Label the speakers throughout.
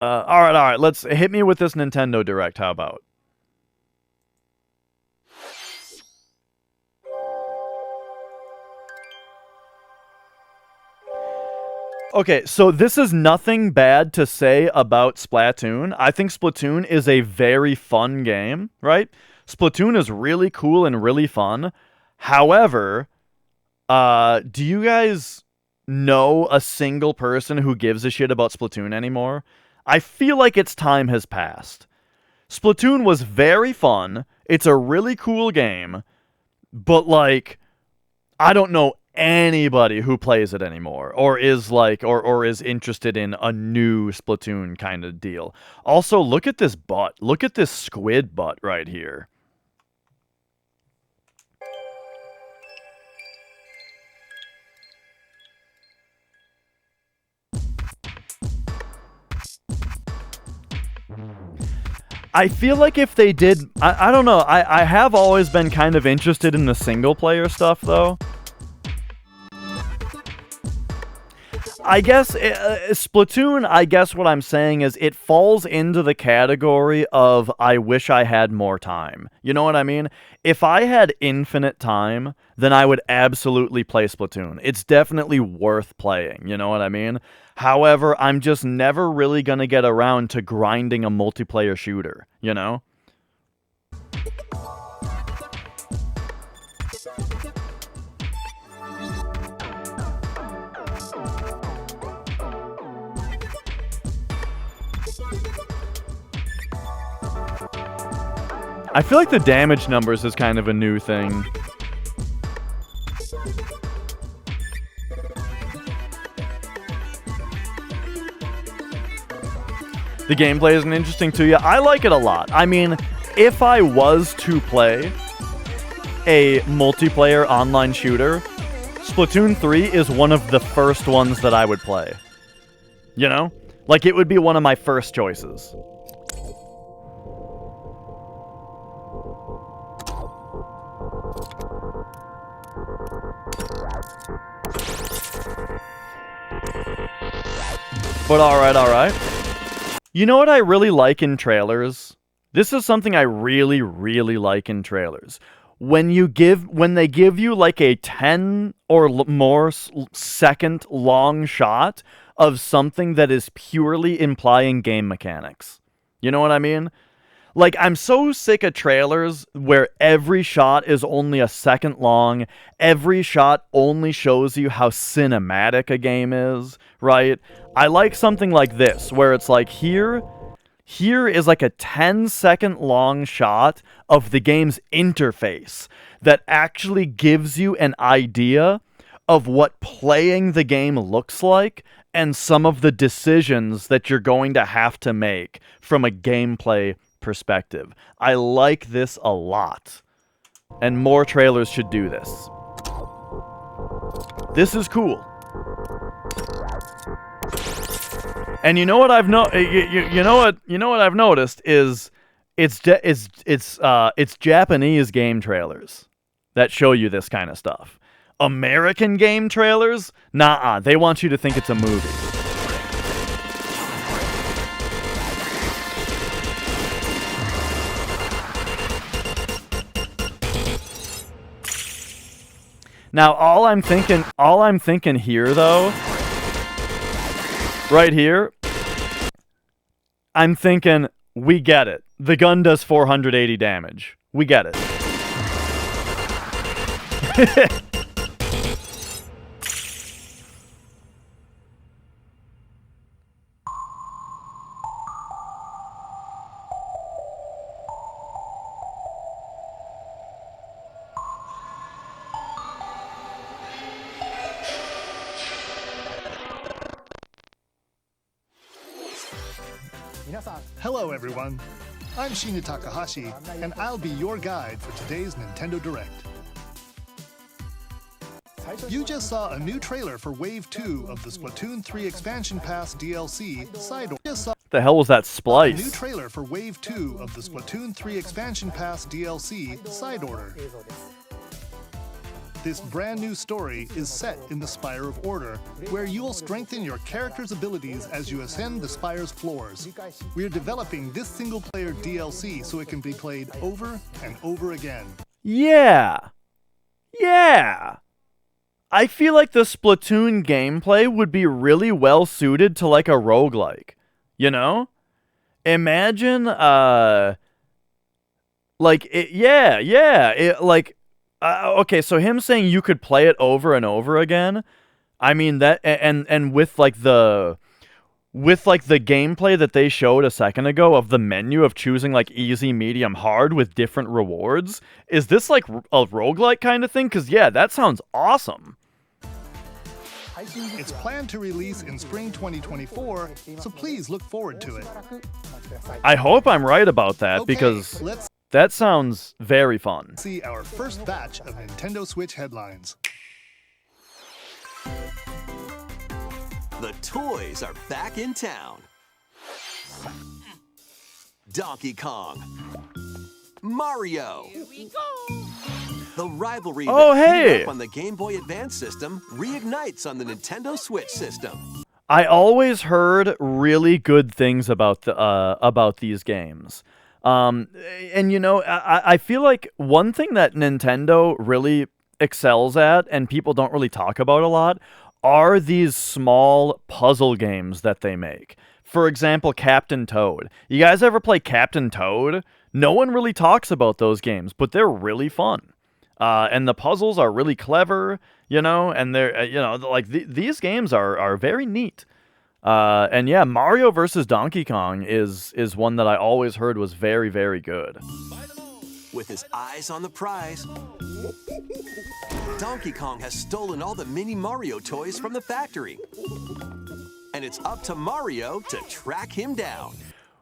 Speaker 1: All right. Let's hit me with this Nintendo Direct. How about? Okay, so this is nothing bad to say about Splatoon. I think Splatoon is a very fun game, right? Splatoon is really cool and really fun. However, do you guys know a single person who gives a shit about Splatoon anymore? I feel like its time has passed. Splatoon was very fun. It's a really cool game, but like I don't know anybody who plays it anymore or is like or is interested in a new Splatoon kind of deal. Also, look at this butt. Look at this squid butt right here. I feel like if they did, I don't know, I have always been kind of interested in the single player stuff though. I guess Splatoon, I guess what I'm saying is it falls into the category of I wish I had more time. You know what I mean? If I had infinite time, then I would absolutely play Splatoon. It's definitely worth playing, you know what I mean? However, I'm just never really going to get around to grinding a multiplayer shooter, you know? I feel like the damage numbers is kind of a new thing. The gameplay isn't interesting to you. I like it a lot. I mean, if I was to play a multiplayer online shooter, Splatoon 3 is one of the first ones that I would play. You know? Like, it would be one of my first choices. But alright. You know what I really like in trailers? This is something I really, really like in trailers. When they give you like a 10 or more second long shot of something that is purely implying game mechanics. You know what I mean? Like, I'm so sick of trailers where every shot is only a second long. Every shot only shows you how cinematic a game is, right? I like something like this, where it's like, here is like a 10-second long shot of the game's interface that actually gives you an idea of what playing the game looks like and some of the decisions that you're going to have to make from a gameplay perspective. I like this a lot. And more trailers should do this. This is cool. And you know what I've you know what I've noticed is it's Japanese game trailers that show you this kind of stuff. American game trailers? Nah, they want you to think it's a movie. Now, all I'm thinking here, though, right here, I'm thinking, we get it. The gun does 480 damage. We get it.
Speaker 2: Hello everyone, I'm Shinya Takahashi, and I'll be your guide for today's Nintendo Direct. You just saw a new trailer for Wave 2 of the Splatoon 3 Expansion Pass DLC, Side Order.
Speaker 1: The hell was that splice?
Speaker 2: A new trailer for Wave 2 of the Splatoon 3 Expansion Pass DLC, Side Order. This brand new story is set in the Spire of Order, where you'll strengthen your character's abilities as you ascend the Spire's floors. We're developing this single-player DLC so it can be played over and over again.
Speaker 1: Yeah. Yeah. I feel like the Splatoon gameplay would be really well suited to like a roguelike. You know? Imagine okay, so him saying you could play it over and over again, I mean that, and with the gameplay that they showed a second ago of the menu of choosing like easy, medium, hard with different rewards, is this like a roguelike kind of thing? Because yeah, that sounds awesome.
Speaker 2: It's planned to release in spring 2024, so please look forward to it.
Speaker 1: I hope I'm right about that, because
Speaker 2: let's
Speaker 1: that sounds very fun.
Speaker 2: see our first batch of Nintendo Switch headlines.
Speaker 3: The toys are back in town. Donkey Kong. Mario. Here we go. The rivalry that heated up on the Game Boy Advance system reignites on the Nintendo Switch system.
Speaker 1: I always heard really good things about these games. And you know, I feel like one thing that Nintendo really excels at, and people don't really talk about a lot, are these small puzzle games that they make. For example, Captain Toad. You guys ever play Captain Toad? No one really talks about those games, but they're really fun. And the puzzles are really clever, you know, and they're, you know, like these games are very neat. And yeah, Mario vs. Donkey Kong is one that I always heard was very, very good.
Speaker 3: With his eyes on the prize, Donkey Kong has stolen all the mini Mario toys from the factory. And it's up to Mario to track him down.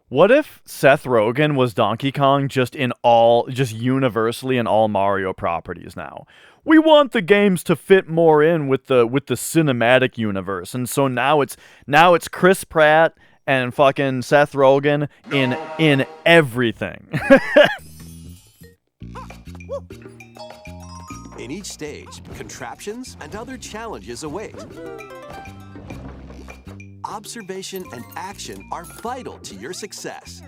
Speaker 1: What if Seth Rogen was Donkey Kong just universally in all Mario properties now? We want the games to fit more in with the cinematic universe, and so now it's Chris Pratt and fucking Seth Rogen in everything.
Speaker 3: In each stage, contraptions and other challenges await. Observation and action are vital to your success.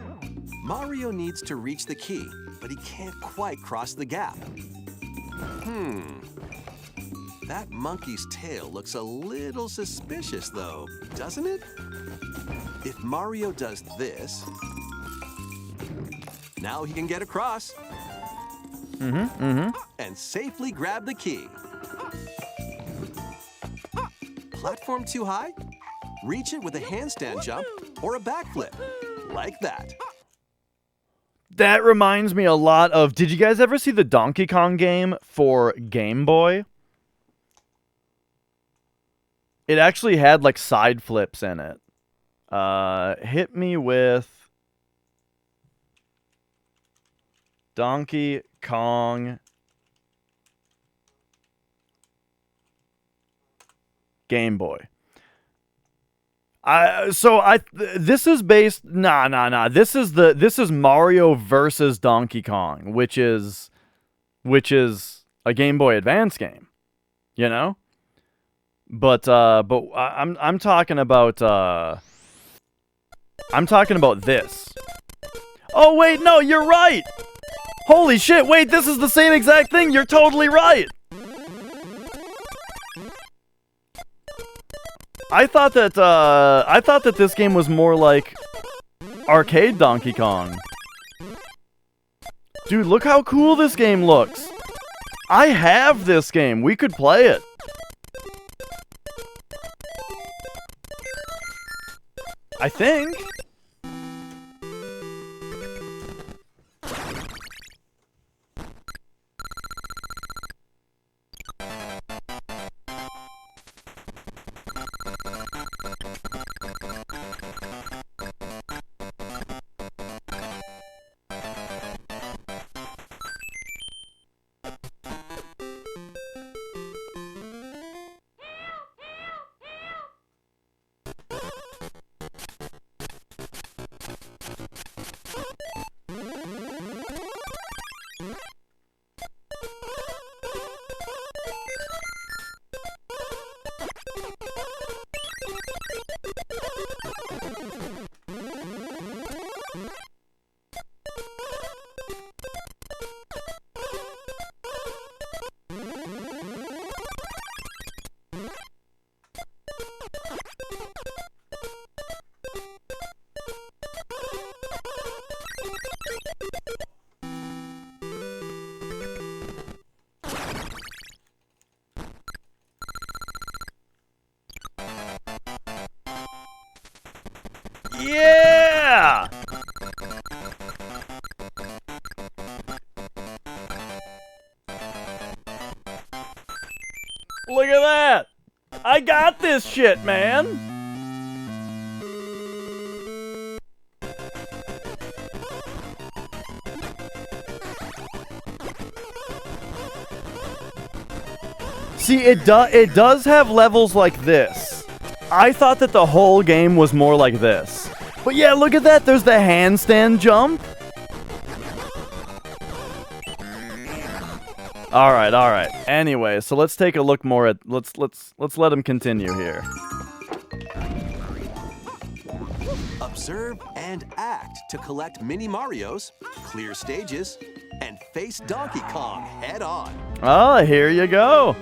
Speaker 3: Mario needs to reach the key, but he can't quite cross the gap. That monkey's tail looks a little suspicious though, doesn't it? If Mario does this, now he can get across. And safely grab the key. Platform too high? Reach it with a handstand jump or a backflip, like that.
Speaker 1: That reminds me a lot of, did you guys ever see the Donkey Kong game for Game Boy? It actually had like side flips in it. Hit me with Donkey Kong Game Boy. This is based. This is Mario versus Donkey Kong, which is a Game Boy Advance game, you know. But I'm talking about this. Oh wait, no, you're right. Holy shit! Wait, this is the same exact thing. You're totally right. I thought that this game was more like arcade Donkey Kong. Dude, look how cool this game looks. I have this game. We could play it. I think. I got this shit, man. See, it does have levels like this. I thought that the whole game was more like this. But yeah, look at that. There's the handstand jump. All right. Anyway, so let's take a look more at let's let him continue here.
Speaker 3: Observe and act to collect mini Marios, clear stages, and face Donkey Kong head on.
Speaker 1: Oh, here you go.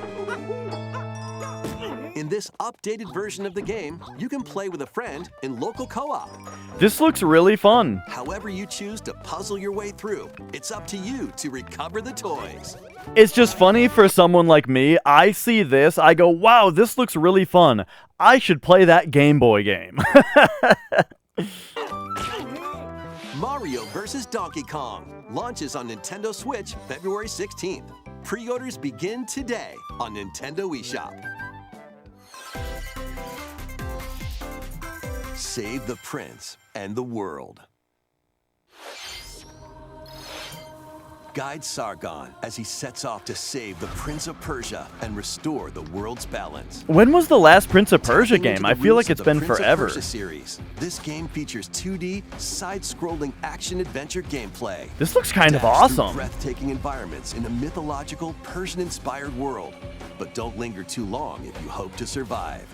Speaker 3: In this updated version of the game, you can play with a friend in local co-op.
Speaker 1: This looks really fun.
Speaker 3: However you choose to puzzle your way through, it's up to you to recover the toys.
Speaker 1: It's just funny for someone like me. I see this, I go, wow, this looks really fun. I should play that Game Boy game.
Speaker 3: Mario vs. Donkey Kong launches on Nintendo Switch February 16th. Pre-orders begin today on Nintendo eShop. Save the prince and the world. Guide Sargon as he sets off to save the Prince of Persia and restore the world's balance.
Speaker 1: When was the last Prince of Persia game? I feel like it's been forever.
Speaker 3: Prince of Persia series. This game features 2D, side-scrolling action-adventure gameplay.
Speaker 1: This looks kind of awesome.
Speaker 3: Breathtaking environments in a mythological, Persian-inspired world. But don't linger too long if you hope to survive.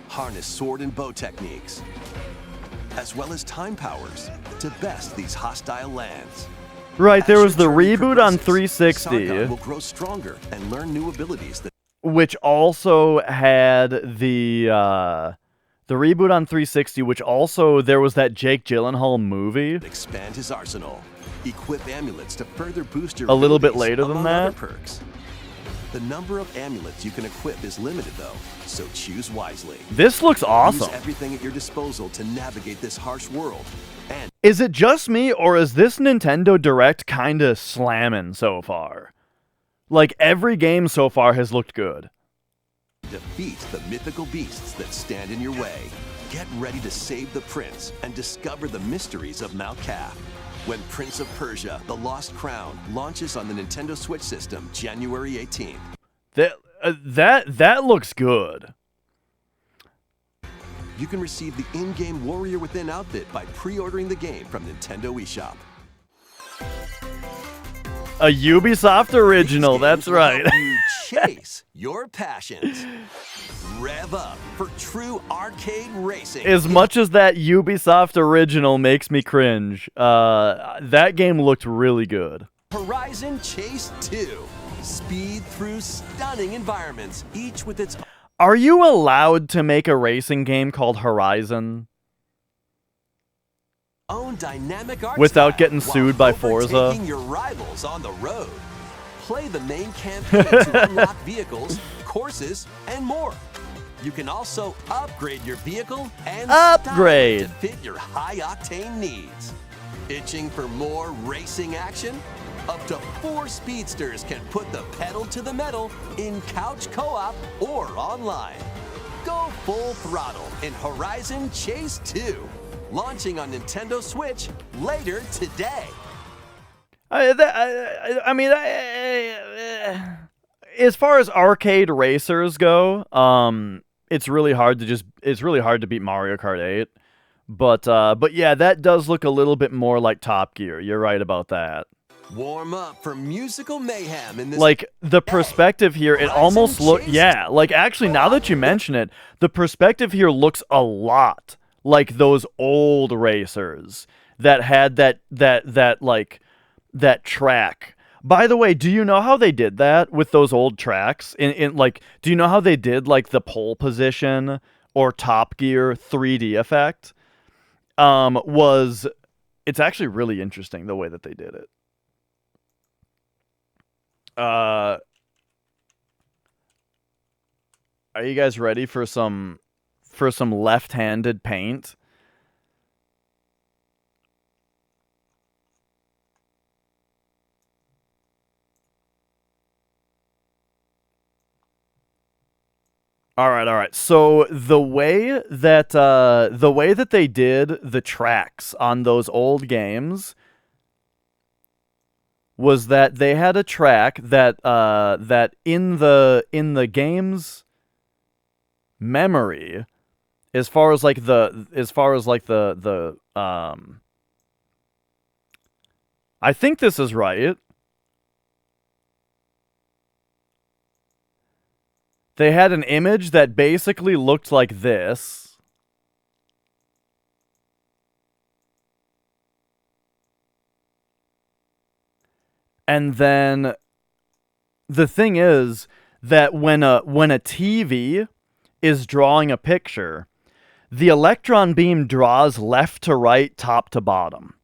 Speaker 3: Harness sword and bow techniques, as well as time powers, to best these hostile lands.
Speaker 1: Right, there was the reboot on 360,
Speaker 3: Sargon will grow stronger and learn new abilities that
Speaker 1: which also had the reboot on 360, which also there was that Jake Gyllenhaal movie.
Speaker 3: expand his arsenal. Equip amulets to further boost your
Speaker 1: A little bit
Speaker 3: abilities,
Speaker 1: later than
Speaker 3: among
Speaker 1: that.
Speaker 3: other perks. The number of amulets you can equip is limited, though, so choose wisely.
Speaker 1: This looks awesome.
Speaker 3: Use everything at your disposal to navigate this harsh world. And
Speaker 1: Is it just me, or is this Nintendo Direct kinda slamming so far? Like, every game so far has looked good.
Speaker 3: defeat the mythical beasts that stand in your way. Get ready to save the prince and discover the mysteries of Mount Calf. When Prince of Persia: The Lost Crown launches on the Nintendo Switch system January 18th.
Speaker 1: That looks good.
Speaker 3: You can receive the in-game Warrior Within outfit by pre-ordering the game from Nintendo eShop.
Speaker 1: A Ubisoft original,
Speaker 3: These
Speaker 1: that's
Speaker 3: games will
Speaker 1: right.
Speaker 3: help you chase your passions. Rev up for true arcade racing.
Speaker 1: As much as that Ubisoft original makes me cringe, that game looked really good.
Speaker 3: Horizon Chase 2. Speed through stunning environments, each with its
Speaker 1: Are you allowed to make a racing game called Horizon
Speaker 3: own dynamic art
Speaker 1: without
Speaker 3: style
Speaker 1: getting
Speaker 3: while
Speaker 1: sued by Forza?
Speaker 3: overtaking your rivals on the road. Play the main campaign to unlock vehicles, courses, and more. You can also upgrade your vehicle and
Speaker 1: Upgrade.
Speaker 3: style it to fit your high-octane needs. Itching for more racing action? Up to 4 speedsters can put the pedal to the metal in couch co-op or online. Go full throttle in Horizon Chase 2, launching on Nintendo Switch later today.
Speaker 1: I mean, as far as arcade racers go, it's really hard to beat Mario Kart 8. But yeah, that does look a little bit more like Top Gear. You're right about that.
Speaker 3: Warm up for musical mayhem in this.
Speaker 1: Like, the perspective here, it
Speaker 3: Horizon
Speaker 1: almost looks...
Speaker 3: Chase
Speaker 1: Yeah, like, actually, now that you mention it, the perspective here looks a lot like those old racers that had that track. By the way, do you know how they did that with those old tracks? Do you know how they did, like, the pole position or Top Gear 3D effect? It's actually really interesting the way that they did it. Are you guys ready for some left-handed paint? All right, all right. So the way that they did the tracks on those old games was that they had a track that in the game's memory, as far as like the I think this is right. They had an image that basically looked like this. And then the thing is that when a TV is drawing a picture, the electron beam draws left to right, top to bottom.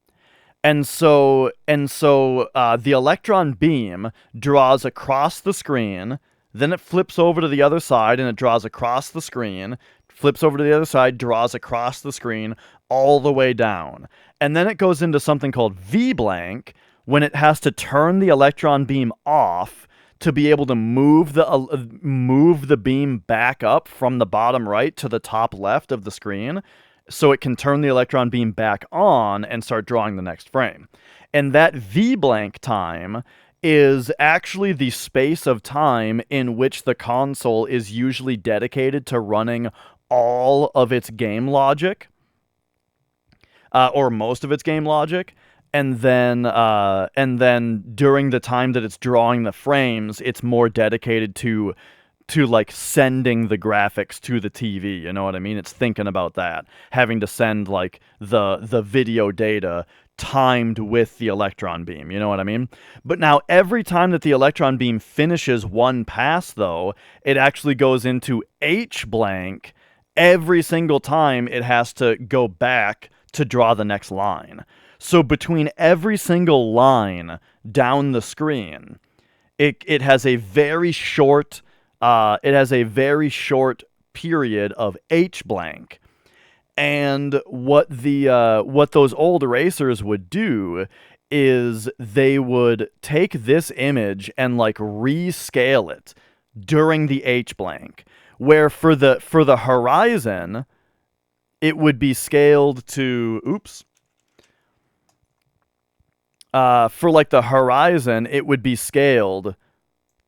Speaker 1: And so the electron beam draws across the screen, then it flips over to the other side and it draws across the screen, flips over to the other side, draws across the screen all the way down. And then it goes into something called V-blank when it has to turn the electron beam off to be able to move the beam back up from the bottom right to the top left of the screen so it can turn the electron beam back on and start drawing the next frame. And that V-blank time is actually the space of time in which the console is usually dedicated to running all of its game logic, or most of its game logic. And then during the time that it's drawing the frames, it's more dedicated to like sending the graphics to the TV, you know what I mean? It's thinking about that, having to send like the video data timed with the electron beam, you know what I mean? But now every time that the electron beam finishes one pass though, it actually goes into H-blank every single time it has to go back to draw the next line. So between every single line down the screen, it has a very short period of H-blank. And what those old erasers would do is they would take this image and like rescale it during the H-blank, where for the horizon it would be scaled to for like the horizon, it would be scaled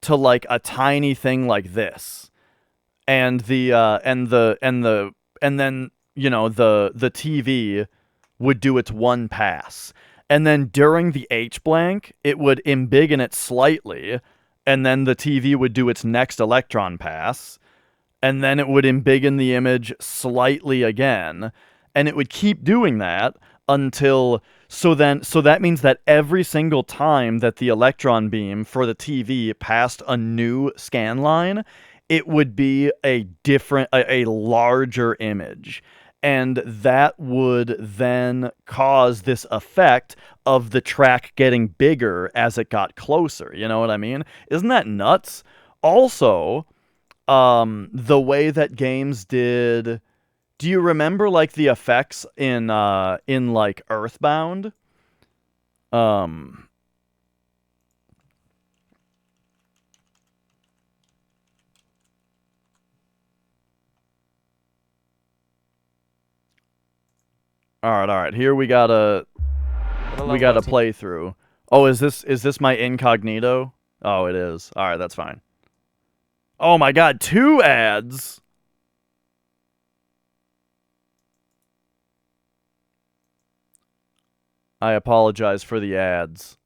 Speaker 1: to like a tiny thing like this, and then you know the TV would do its one pass, and then during the H blank, it would embiggen it slightly, and then the TV would do its next electron pass, and then it would embiggen the image slightly again, and it would keep doing that until so that means that every single time that the electron beam for the TV passed a new scan line, it would be a larger image. And that would then cause this effect of the track getting bigger as it got closer. You know what I mean? Isn't that nuts? Also, the way that games did... Do you remember like the effects in like Earthbound? All right. Here we got a playthrough. Oh, is this my incognito? Oh, it is. All right, that's fine. Oh my God, 2 ads. I apologize for the ads.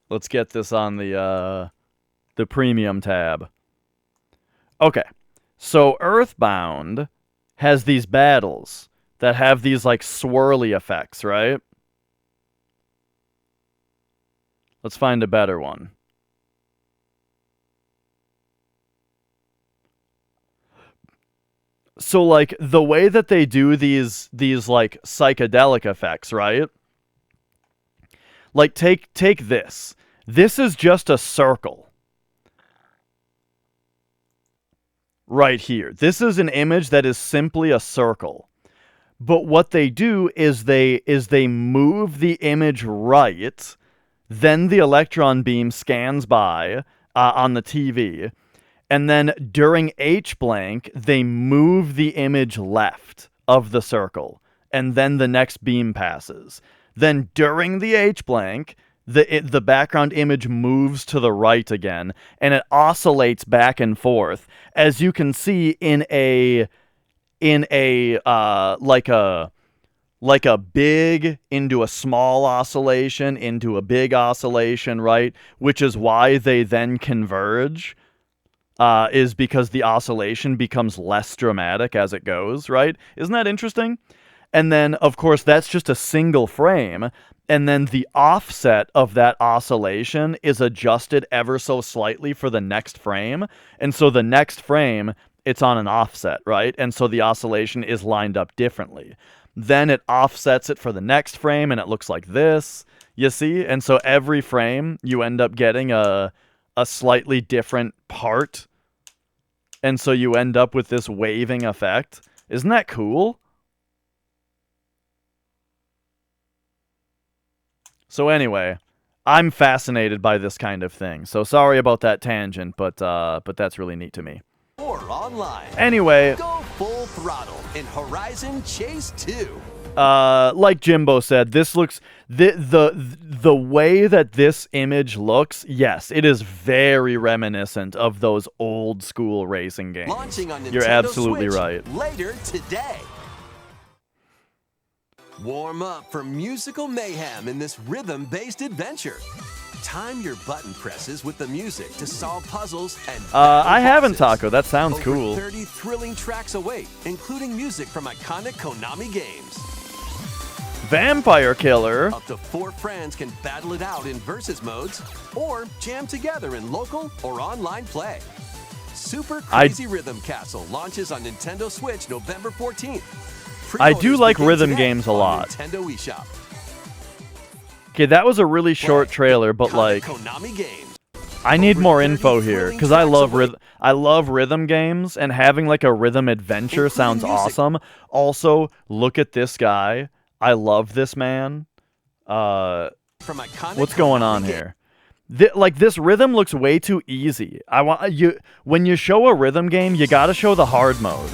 Speaker 1: Let's get this on the premium tab. Okay. So Earthbound has these battles that have these like swirly effects, right? Let's find a better one. So like the way that they do these like psychedelic effects, right? Like take this. This is just a circle. Right here. This is an image that is simply a circle. But what they do is they move the image right, then the electron beam scans by on the TV, and then during H-blank, they move the image left of the circle, and then the next beam passes. Then during the H-blank, the background image moves to the right again, and it oscillates back and forth, as you can see in a like a big into a small oscillation into a big oscillation, right? Which is why they then converge. Is because the oscillation becomes less dramatic as it goes, right? Isn't that interesting? And then, of course, that's just a single frame, and then the offset of that oscillation is adjusted ever so slightly for the next frame, and so the next frame, it's on an offset, right? And so the oscillation is lined up differently. Then it offsets it for the next frame, and it looks like this, you see? And so every frame, you end up getting a slightly different part. And so you end up with this waving effect. Isn't that cool? So anyway, I'm fascinated by this kind of thing. So sorry about that tangent, but that's really neat to me.
Speaker 3: Or online.
Speaker 1: Anyway,
Speaker 3: go full throttle in Horizon Chase 2.
Speaker 1: Like Jimbo said, this looks the way that this image looks, yes, it is very reminiscent of those old school racing games.
Speaker 3: Launching on Nintendo
Speaker 1: You're absolutely
Speaker 3: Switch
Speaker 1: right.
Speaker 3: Later today. Warm up for musical mayhem in this rhythm-based adventure. Time your button presses with the music to solve puzzles and
Speaker 1: I haven't,
Speaker 3: bosses.
Speaker 1: Taco. That sounds
Speaker 3: Over
Speaker 1: cool.
Speaker 3: 30 thrilling tracks await, including music from iconic Konami games.
Speaker 1: Vampire Killer.
Speaker 3: Up to 4 friends can battle it out in versus modes or jam together in local or online play. Super Crazy Rhythm Castle launches on Nintendo Switch November 14th.
Speaker 1: I do
Speaker 3: Pre-orders
Speaker 1: like
Speaker 3: begin
Speaker 1: rhythm
Speaker 3: today
Speaker 1: games a
Speaker 3: on
Speaker 1: lot.
Speaker 3: Nintendo eShop.
Speaker 1: Okay, that was a really short trailer, but like,
Speaker 3: Konami games.
Speaker 1: I need
Speaker 3: Over
Speaker 1: more
Speaker 3: 30
Speaker 1: info here
Speaker 3: thrilling
Speaker 1: because I
Speaker 3: tracks
Speaker 1: love
Speaker 3: await.
Speaker 1: I love rhythm games, and having like a rhythm adventure
Speaker 3: Including
Speaker 1: sounds
Speaker 3: music.
Speaker 1: awesome. Also, look at this guy. I love this man.
Speaker 3: From iconic
Speaker 1: What's going
Speaker 3: Konami
Speaker 1: on
Speaker 3: games.
Speaker 1: here? Like this rhythm looks way too easy. I want you when you show a rhythm game, you got to show the hard mode.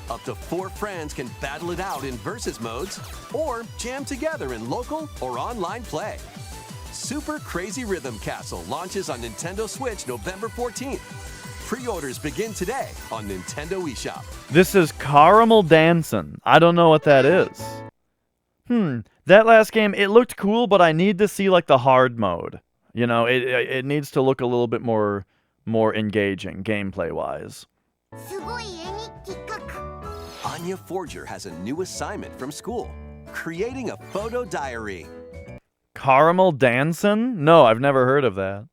Speaker 3: Up to 4 friends can battle it out in versus modes or jam together in local or online play. Super Crazy Rhythm Castle launches on Nintendo Switch November 14th. Pre-orders begin today on Nintendo eShop.
Speaker 1: This is Caramel Dancin'. I don't know what that is. That last game, it looked cool, but I need to see like the hard mode. You know, it needs to look a little bit more engaging gameplay-wise.
Speaker 3: Anya Forger has a new assignment from school, creating a photo diary.
Speaker 1: Caramel Dancin'? No, I've never heard of that.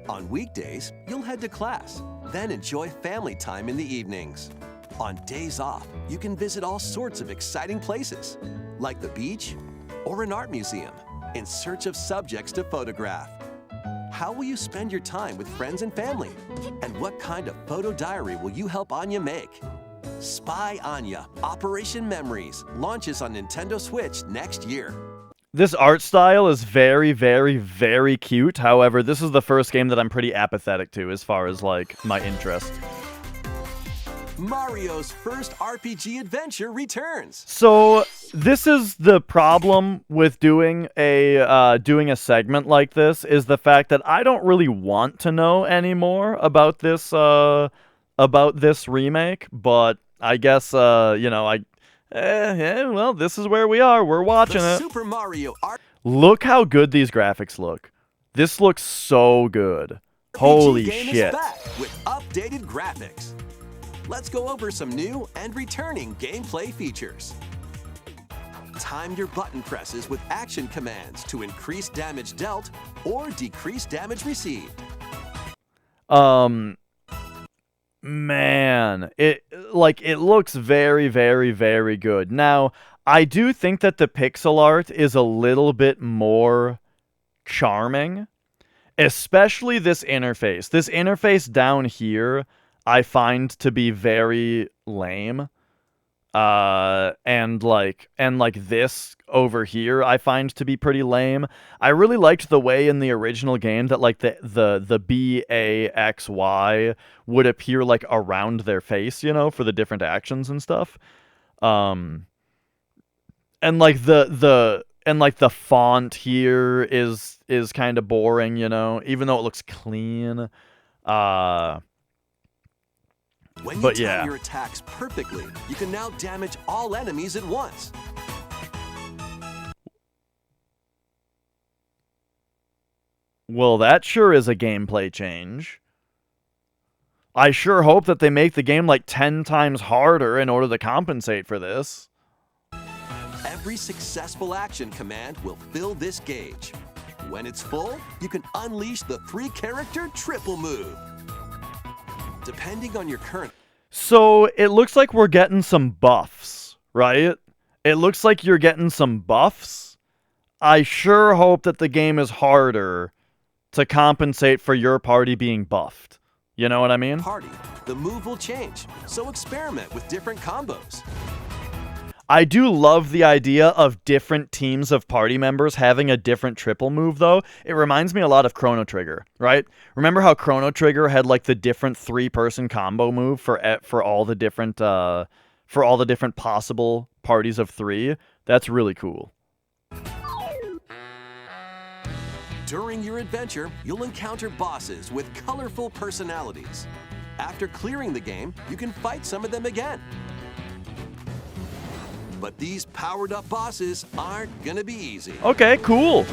Speaker 3: On weekdays, you'll head to class, then enjoy family time in the evenings. On days off, you can visit all sorts of exciting places, like the beach or an art museum, in search of subjects to photograph. How will you spend your time with friends and family? And what kind of photo diary will you help Anya make? Spy Anya Operation Memories launches on Nintendo Switch next year.
Speaker 1: This art style is very, very, very cute. However, this is the first game that I'm pretty apathetic to as far as, like, my interest.
Speaker 3: Mario's first RPG adventure returns.
Speaker 1: So, this is the problem with doing a segment like this, is the fact that I don't really want to know anymore about this remake, but I guess, you know, well, this is where we are. We're watching
Speaker 3: The
Speaker 1: it.
Speaker 3: Super Mario
Speaker 1: Look how good these graphics look. This looks so good.
Speaker 3: RPG
Speaker 1: Holy
Speaker 3: game
Speaker 1: shit.
Speaker 3: is back with updated graphics. Let's go over some new and returning gameplay features. Time your button presses with action commands to increase damage dealt or decrease damage received.
Speaker 1: Man, it looks very, very, very good. Now, I do think that the pixel art is a little bit more charming, especially this interface. This interface down here, I find to be very lame. And this over here I find to be pretty lame. I really liked the way in the original game that like the BAXY would appear like around their face, you know, for the different actions and stuff. And like the font here is kind of boring, you know, even though it looks clean.
Speaker 3: When you
Speaker 1: But
Speaker 3: time
Speaker 1: yeah.
Speaker 3: your attacks perfectly, you can now damage all enemies at once.
Speaker 1: Well, that sure is a gameplay change. I sure hope that they make the game like 10 times harder in order to compensate for this.
Speaker 3: Every successful action command will fill this gauge. When it's full, you can unleash the 3-character triple move. Depending on your current...
Speaker 1: So, it looks like we're getting some buffs, right? It looks like you're getting some buffs. I sure hope that the game is harder to compensate for your party being buffed. You know what I mean?
Speaker 3: Party, the move will change, so experiment with different combos.
Speaker 1: I do love the idea of different teams of party members having a different triple move, though. It reminds me a lot of Chrono Trigger, right? Remember how Chrono Trigger had like the different 3-person combo move for all the different possible parties of 3? That's really cool.
Speaker 3: During your adventure, you'll encounter bosses with colorful personalities. After clearing the game, you can fight some of them again. But these powered-up bosses aren't gonna be easy.
Speaker 1: Okay, cool.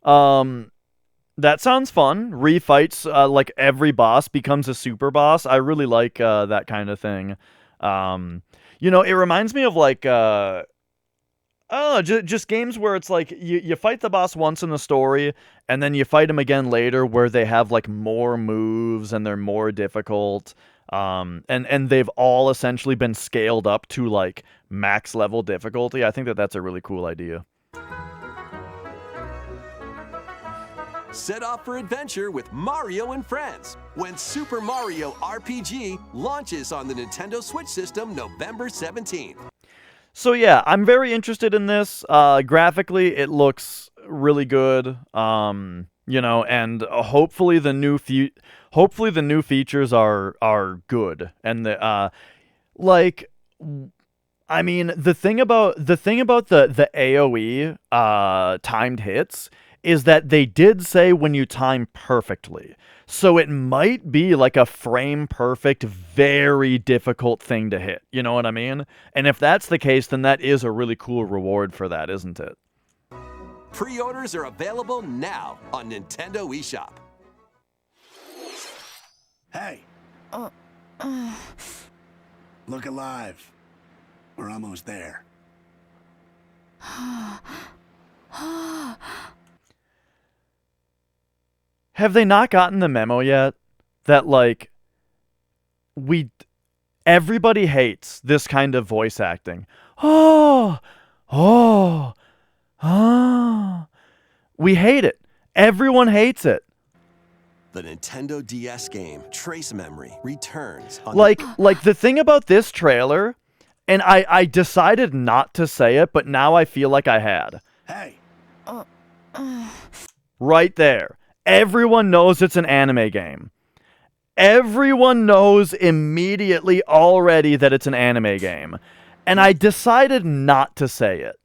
Speaker 1: That sounds fun. Refights, like every boss becomes a super boss. I really like that kind of thing. You know, it reminds me of like just games where it's like you fight the boss once in the story, and then you fight him again later, where they have like more moves and they're more difficult. And they've all essentially been scaled up to like max level difficulty. I think that that's a really cool idea.
Speaker 3: Set off for adventure with Mario and Friends when Super Mario RPG launches on the Nintendo Switch system November 17th.
Speaker 1: So yeah, I'm very interested in this. Graphically, it looks really good. You know, and hopefully the new features are good. And the I mean, the thing about the AoE timed hits is that they did say when you time perfectly. So it might be like a frame perfect, very difficult thing to hit. You know what I mean? And if that's the case, then that is a really cool reward for that, isn't it?
Speaker 3: Pre-orders are available now on Nintendo eShop.
Speaker 4: Hey. Look alive. We're almost there.
Speaker 1: Have they not gotten the memo yet? That, like, everybody hates this kind of voice acting. We hate it. Everyone hates it.
Speaker 3: The Nintendo DS game Trace Memory returns on
Speaker 1: Like the thing about this trailer, and I decided not to say it, but now I feel like I had.
Speaker 4: Hey.
Speaker 1: Right there. Everyone knows it's an anime game. Everyone knows immediately already that it's an anime game. And I decided not to say it.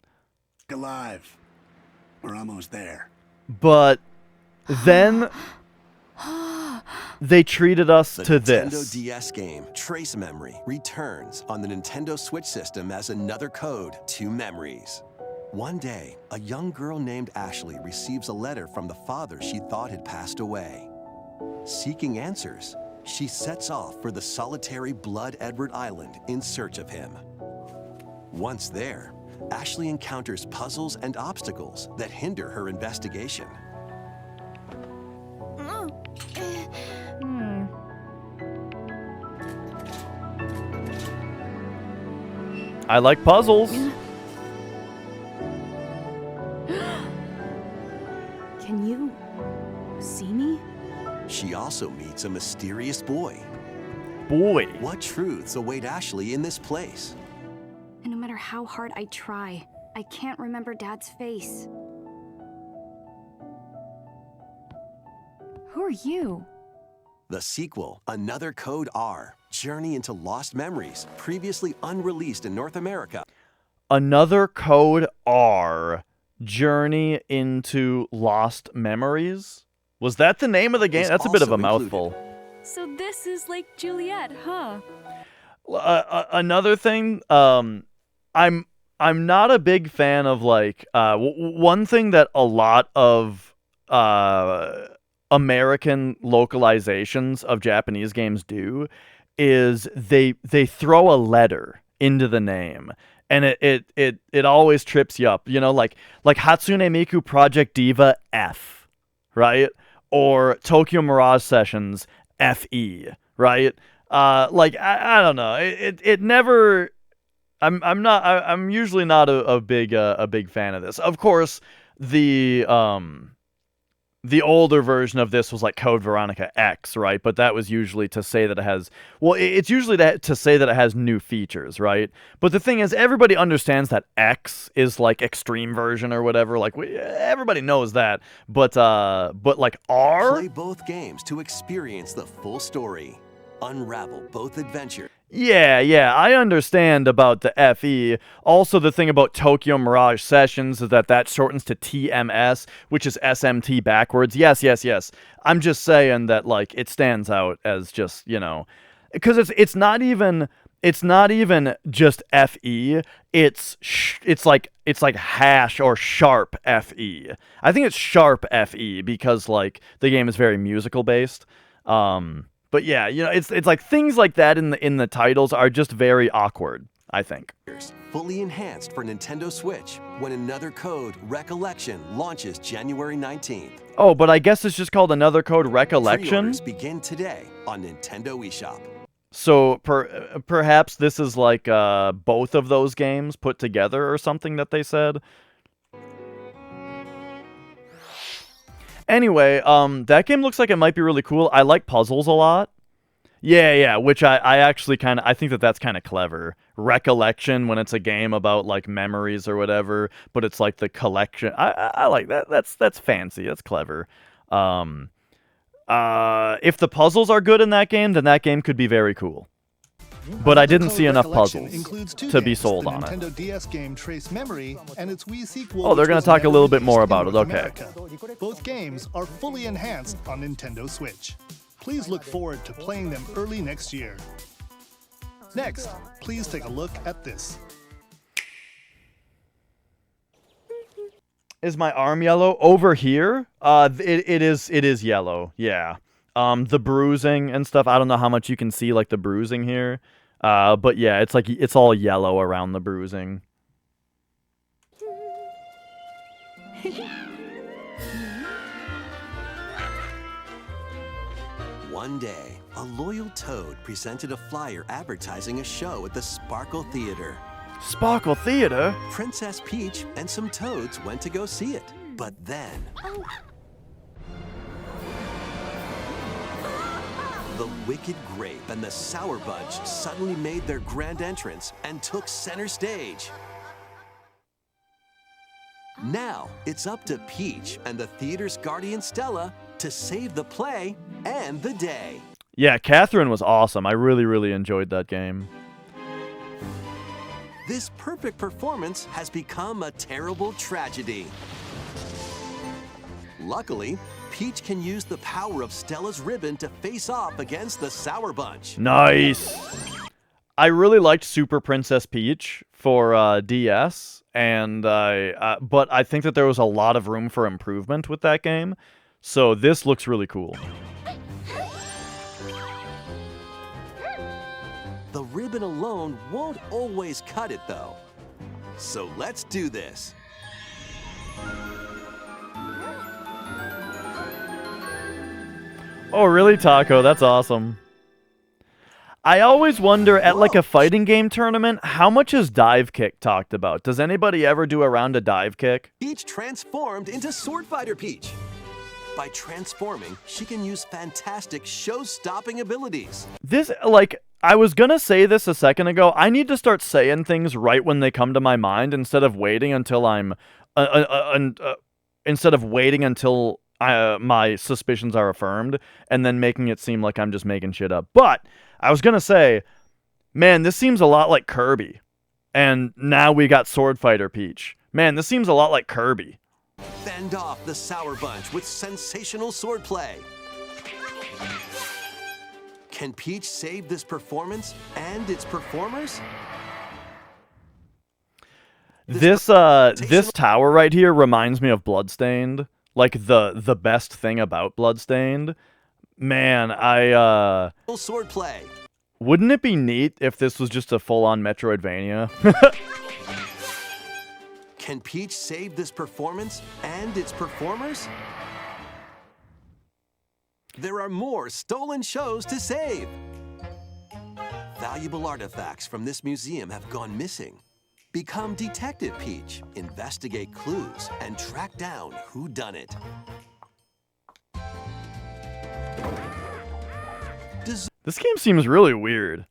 Speaker 4: Look alive. We're almost there.
Speaker 1: But then they treated us
Speaker 3: the
Speaker 1: to
Speaker 3: Nintendo
Speaker 1: this.
Speaker 3: DS game Trace Memory returns on the Nintendo Switch system as another code to memories. One day, a young girl named Ashley receives a letter from the father she thought had passed away. Seeking answers, she sets off for the solitary Blood Edward Island in search of him. Once there, Ashley encounters puzzles and obstacles that hinder her investigation.
Speaker 1: I like puzzles.
Speaker 5: Can you see me?
Speaker 3: She also meets a mysterious boy.
Speaker 1: boy.
Speaker 3: What truths await Ashley in this place?
Speaker 5: And no matter how hard I try, I can't remember Dad's face. Who are you?
Speaker 3: The sequel, Another Code R, Journey into Lost Memories, previously unreleased in North America.
Speaker 1: Another Code R, Journey into Lost Memories? Was that the name of the game? That's a bit of a mouthful.
Speaker 5: So this is Lake Juliet, huh?
Speaker 1: Another thing, I'm not a big fan of like one thing that a lot of American localizations of Japanese games do is they throw a letter into the name, and it always trips you up. You know, like Hatsune Miku Project Diva F, right? Or Tokyo Mirage Sessions FE, right? Like I don't know. It never. I'm usually not a big fan of this. Of course, the older version of this was like Code Veronica X, right? But that was usually to say that it has, well, it's usually to say that it has new features, right? But the thing is, everybody understands that X is like extreme version or whatever. Like everybody knows that. But like R.
Speaker 3: Play both games to experience the full story. Unravel both adventures.
Speaker 1: Yeah, I understand about the FE. Also, the thing about Tokyo Mirage Sessions is that shortens to TMS, which is SMT backwards. Yes. I'm just saying that, like, it stands out as just, you know, because it's not even just FE. It's like hash or sharp FE. I think it's sharp FE because like the game is very musical based. But yeah, you know, it's like things like that in the titles are just very awkward, I think.
Speaker 3: Fully enhanced for Nintendo Switch when Another Code Recollection launches January 19th.
Speaker 1: Oh, but I guess it's just called Another Code Recollection?
Speaker 3: Pre-orders begin today on Nintendo eShop.
Speaker 1: So perhaps this is like both of those games put together or something that they said. Anyway, that game looks like it might be really cool. I like puzzles a lot. Yeah, which I actually I think that's kind of clever. Recollection, when it's a game about like memories or whatever, but it's like the collection. I like that. That's fancy. That's clever. If the puzzles are good in that game, then that game could be very cool. But I didn't see enough puzzles to be sold on it.
Speaker 2: Nintendo DS game Trace Memory and its Wii sequel.
Speaker 1: Oh, they're going to talk a little bit more about it. Okay.
Speaker 2: Both games are fully enhanced on Nintendo Switch. Please look forward to playing them early next year. Next, please take a look at this.
Speaker 1: Is my arm yellow over here? It is yellow. Yeah. The bruising and stuff. I don't know how much you can see like the bruising here. But yeah, it's like it's all yellow around the bruising.
Speaker 3: One day, a loyal toad presented a flyer advertising a show at the Sparkle Theater.
Speaker 1: Sparkle Theater?
Speaker 3: Princess Peach and some toads went to go see it. But then... the Wicked Grape and the Sour Bunch suddenly made their grand entrance and took center stage. Now, it's up to Peach and the theater's guardian Stella to save the play and the day.
Speaker 1: Yeah, Catherine was awesome. I really enjoyed that game.
Speaker 3: This perfect performance has become a terrible tragedy. Luckily, Peach can use the power of Stella's ribbon to face off against the Sour Bunch.
Speaker 1: Nice! I really liked Super Princess Peach for DS, and but I think that there was a lot of room for improvement with that game, so this looks really cool.
Speaker 3: The ribbon alone won't always cut it, though. So let's do this.
Speaker 1: Oh, really, Taco? That's awesome. I always wonder, at like a fighting game tournament, how much is dive kick talked about? Does anybody ever do a round of dive kick?
Speaker 3: Peach transformed into Sword Fighter Peach. By transforming, she can use fantastic show-stopping abilities.
Speaker 1: This, like, I was gonna say this a second ago. I need to start saying things right when they come to my mind instead of waiting until I'm, instead of waiting until my suspicions are affirmed and then making it seem like I'm just making shit up. But I was gonna say, man, this seems a lot like Kirby. And now we got Sword Fighter Peach. Man, this seems a lot like Kirby.
Speaker 3: Fend off the Sour Bunch with sensational swordplay. Can Peach save this performance and its performers?
Speaker 1: This tower right here reminds me of Bloodstained. Like the best thing about Bloodstained. Man,
Speaker 3: Swordplay.
Speaker 1: Wouldn't it be neat if this was just a full-on Metroidvania?
Speaker 3: Can Peach save this performance and its performers? There are more stolen shows to save. Valuable artifacts from this museum have gone missing. Become Detective Peach, investigate clues, and track down whodunit.
Speaker 1: This game seems really weird.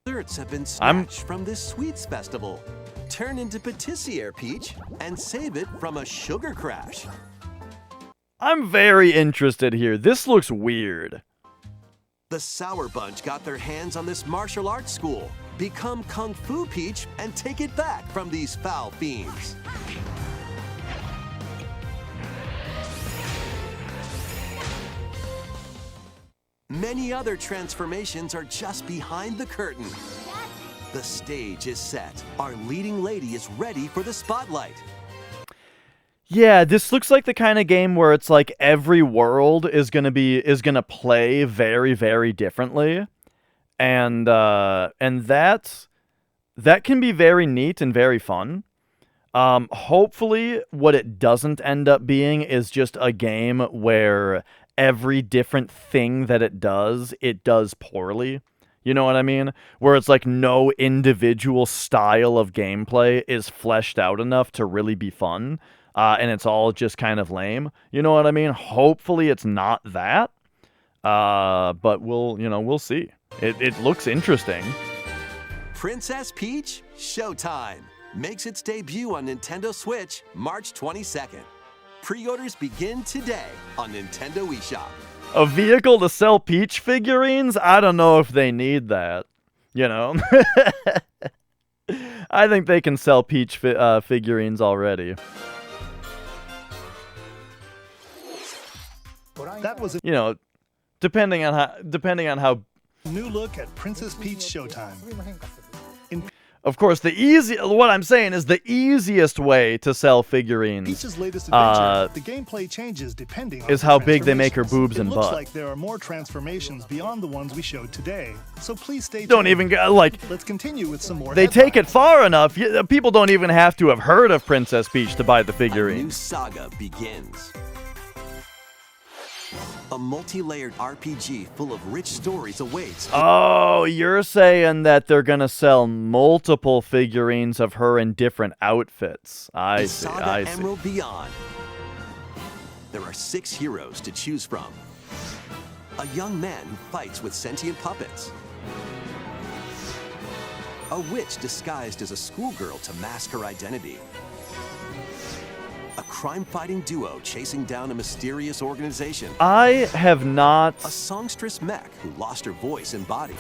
Speaker 3: Desserts have been snatched from this sweets festival. Turn into Patissiere Peach and save it from a sugar crash.
Speaker 1: I'm very interested here. This looks weird.
Speaker 3: The Sour Bunch got their hands on this martial arts school. Become Kung Fu Peach and take it back from these foul fiends. Many other transformations are just behind the curtain. The stage is set. Our leading lady is ready for the spotlight.
Speaker 1: Yeah, this looks like the kind of game where it's like every world is gonna play very, very differently, and that can be very neat and very fun. Hopefully, what it doesn't end up being is just a game where every different thing that it does poorly. You know what I mean? Where it's like no individual style of gameplay is fleshed out enough to really be fun. And it's all just kind of lame. You know what I mean? Hopefully it's not that. But we'll see. It looks interesting.
Speaker 3: Princess Peach Showtime makes its debut on Nintendo Switch March 22nd. Pre-orders begin today on Nintendo eShop.
Speaker 1: A vehicle to sell Peach figurines? I don't know if they need that. You know? I think they can sell Peach figurines already.
Speaker 2: That was a
Speaker 1: depending on how
Speaker 2: new look at Princess Peach Showtime.
Speaker 1: Of course, what I'm saying is the easiest way to sell figurines
Speaker 2: Peach's latest adventure, the gameplay changes depending on
Speaker 1: is how big they make her boobs and
Speaker 2: butt. It looks
Speaker 1: butt.
Speaker 2: like there are more transformations beyond the ones we showed today, so please stay tuned.
Speaker 1: Don't even
Speaker 2: Let's continue with some more.
Speaker 1: They take it far enough. People don't even have to have heard of Princess Peach to buy the figurine.
Speaker 3: A new saga begins. A multi-layered RPG full of rich stories awaits.
Speaker 1: Oh, you're saying that they're gonna sell multiple figurines of her in different outfits. I see.
Speaker 3: Emerald Beyond. There are 6 heroes to choose from. A young man who fights with sentient puppets. A witch disguised as a schoolgirl to mask her identity. A crime-fighting duo chasing down a mysterious organization.
Speaker 1: I have not...
Speaker 3: A songstress mech who lost her voice and body.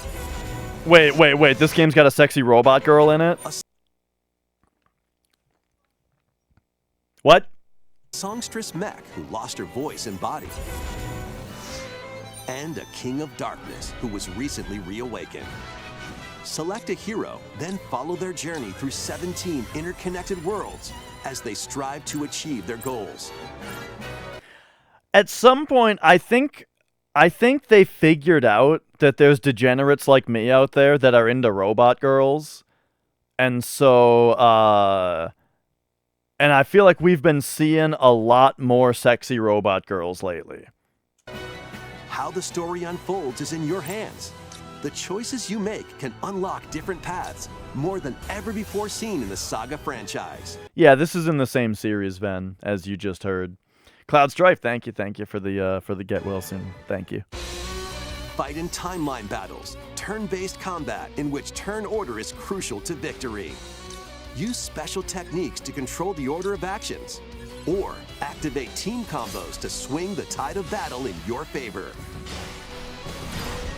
Speaker 1: Wait. This game's got a sexy robot girl in it? What?
Speaker 3: A songstress mech who lost her voice and body. And a king of darkness who was recently reawakened. Select a hero, then follow their journey through 17 interconnected worlds as they strive to achieve their goals.
Speaker 1: At some point, I think they figured out that there's degenerates like me out there that are into robot girls. And so, and I feel like we've been seeing a lot more sexy robot girls lately.
Speaker 3: How the story unfolds is in your hands. The choices you make can unlock different paths, more than ever before seen in the Saga franchise.
Speaker 1: Yeah, this is in the same series, Ven, as you just heard. Cloud Strife, thank you for the get well soon. Thank you.
Speaker 3: Fight in timeline battles, turn-based combat in which turn order is crucial to victory. Use special techniques to control the order of actions, or activate team combos to swing the tide of battle in your favor.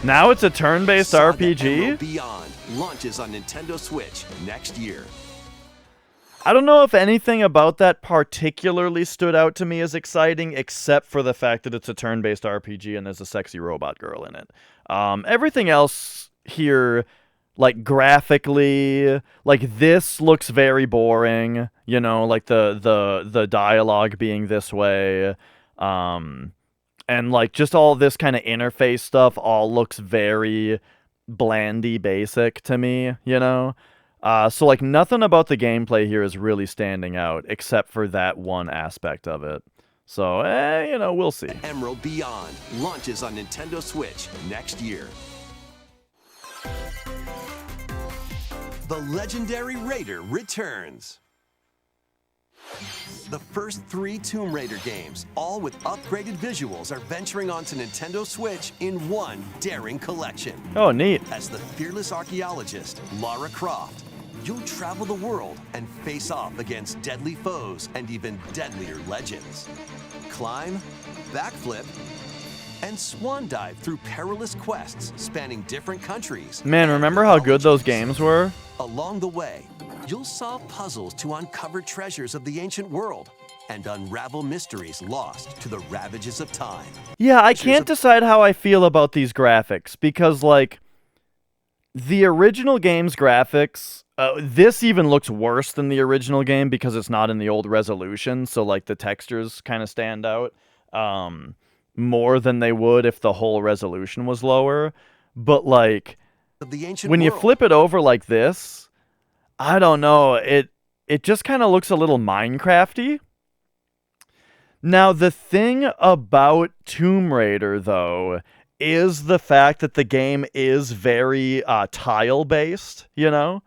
Speaker 1: Now it's a turn-based RPG?
Speaker 3: Emerald Beyond launches on Nintendo Switch next year.
Speaker 1: I don't know if anything about that particularly stood out to me as exciting, except for the fact that it's a turn-based RPG and there's a sexy robot girl in it. Everything else here, like graphically, like this looks very boring, you know, like the dialogue being this way, and like just all this kind of interface stuff all looks very blandy basic to me, you know? So like nothing about the gameplay here is really standing out except for that one aspect of it. So, you know, we'll see.
Speaker 3: Emerald Beyond launches on Nintendo Switch next year. The legendary Raider returns. The first 3 Tomb Raider games, all with upgraded visuals, are venturing onto Nintendo Switch in one daring collection.
Speaker 1: Oh, neat.
Speaker 3: As the fearless archaeologist, Lara Croft, you'll travel the world and face off against deadly foes and even deadlier legends. Climb, backflip, and swan dive through perilous quests spanning different countries.
Speaker 1: Man, remember how good those games were?
Speaker 3: Along the way, you'll solve puzzles to uncover treasures of the ancient world and unravel mysteries lost to the ravages of time.
Speaker 1: Yeah, I can't decide how I feel about these graphics because, like, the original game's graphics, this even looks worse than the original game because it's not in the old resolution, so, like, the textures kind of stand out more than they would if the whole resolution was lower. But, like, when you flip it over like this, I don't know, it just kind of looks a little Minecraft-y. Now, the thing about Tomb Raider, though, is the fact that the game is very tile-based, you know?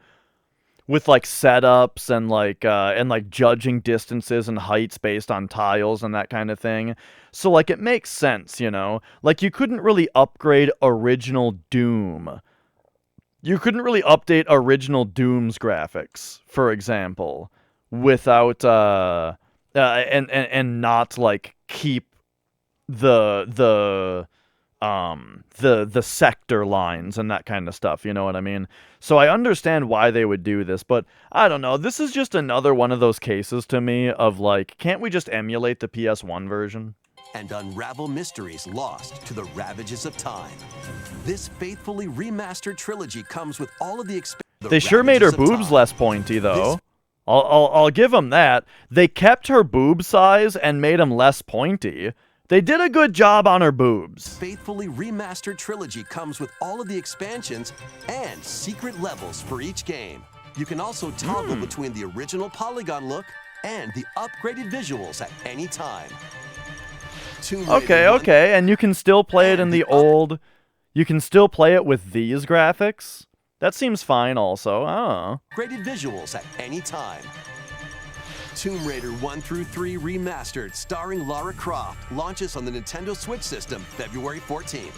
Speaker 1: With, like, setups and, like, judging distances and heights based on tiles and that kind of thing. So, like, it makes sense, you know? Like, you couldn't really upgrade original Doom. You couldn't really update original Doom's graphics, for example, without and not like keep the sector lines and that kind of stuff, you know what I mean? So I understand why they would do this, but I don't know. This is just another one of those cases to me of like, can't we just emulate the PS1 version?
Speaker 3: And unravel mysteries lost to the ravages of time. This faithfully remastered trilogy comes with all of the
Speaker 1: They sure made her boobs less pointy, though. I'll give them that. They kept her boob size and made them less pointy. They did a good job on her boobs.
Speaker 3: Faithfully remastered trilogy comes with all of the expansions and secret levels for each game. You can also toggle between the original polygon look and the upgraded visuals at any time.
Speaker 1: Okay, and you can still play it in the old... You can still play it with these graphics? That seems fine also.
Speaker 3: Upgraded visuals at any time. Tomb Raider 1 through 3 Remastered, starring Lara Croft, launches on the Nintendo Switch system February 14th.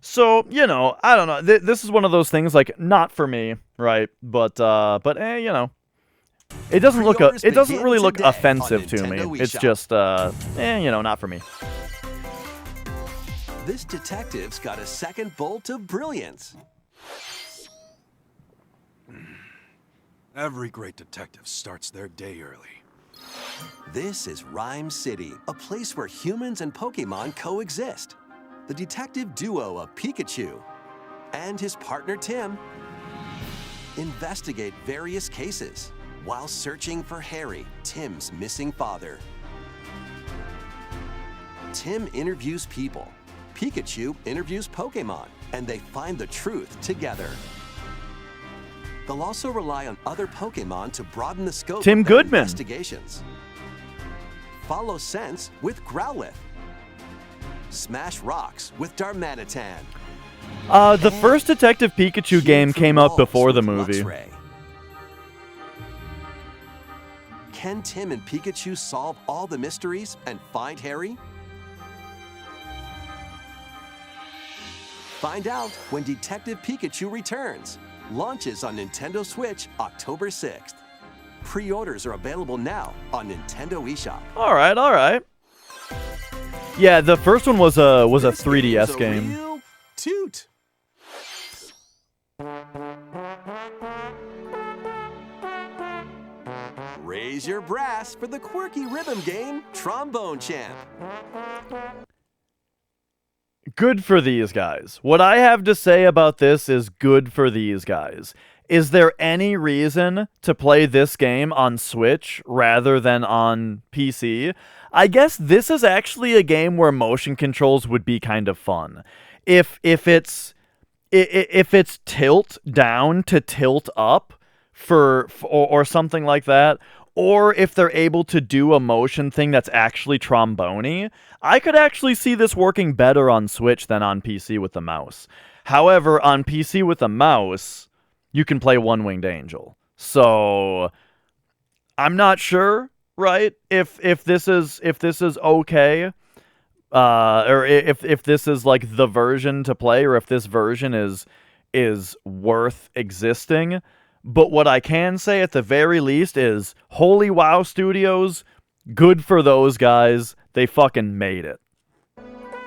Speaker 1: So, you know, I don't know. This is one of those things, like, not for me, right? But you know. It doesn't look it doesn't really look offensive to me. It's just you know, not for me.
Speaker 3: This detective's got a second bolt of brilliance.
Speaker 6: Every great detective starts their day early.
Speaker 3: This is Rhyme City, a place where humans and Pokemon coexist. The detective duo of Pikachu and his partner Tim investigate various cases while searching for Harry, Tim's missing father. Tim interviews people, Pikachu interviews Pokemon, and they find the truth together. They'll also rely on other Pokemon to broaden the scope of their investigations. Follow Sense with Growlithe. Smash Rocks with Darmanitan.
Speaker 1: The first Detective Pikachu game came out before the movie.
Speaker 3: Can Tim and Pikachu solve all the mysteries and find Harry? Find out when Detective Pikachu returns. Launches on Nintendo Switch October 6th. Pre-orders are available now on Nintendo eShop.
Speaker 1: All right. Yeah, the first one was a
Speaker 3: This
Speaker 1: 3DS
Speaker 3: game's a
Speaker 1: game.
Speaker 3: real toot. Raise your brass for the quirky rhythm game, Trombone Champ.
Speaker 1: Good for these guys. What I have to say about this is good for these guys. Is there any reason to play this game on Switch rather than on PC? I guess this is actually a game where motion controls would be kind of fun. If it's tilt down to tilt up or something like that, or if they're able to do a motion thing that's actually trombone-y, I could actually see this working better on Switch than on PC with the mouse. However, on PC with the mouse, you can play One Winged Angel. So I'm not sure, right? If this is okay, or if this is like the version to play, or if this version is worth existing. But what I can say at the very least is, Holy Wow Studios, good for those guys. They fucking made it.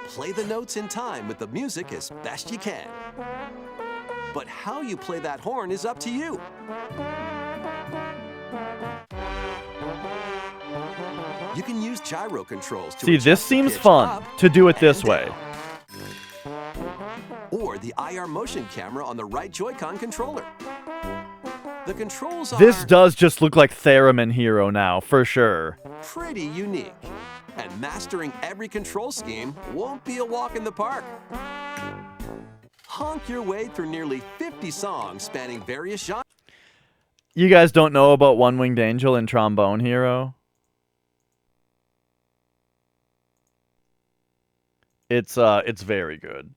Speaker 3: Play the notes in time with the music as best you can. But how you play that horn is up to you. You can use gyro controls to
Speaker 1: See, this
Speaker 3: adjust the
Speaker 1: seems
Speaker 3: pitch
Speaker 1: fun
Speaker 3: up
Speaker 1: to do it this
Speaker 3: and
Speaker 1: way.
Speaker 3: down. Or the IR motion camera on the right Joy-Con controller. The controls
Speaker 1: This
Speaker 3: are
Speaker 1: does just look like Theremin Hero now, for sure.
Speaker 3: pretty unique. And mastering every control scheme won't be a walk in the park. Honk your way through nearly 50 songs spanning various genres.
Speaker 1: You guys don't know about One Winged Angel and Trombone Hero? It's very good.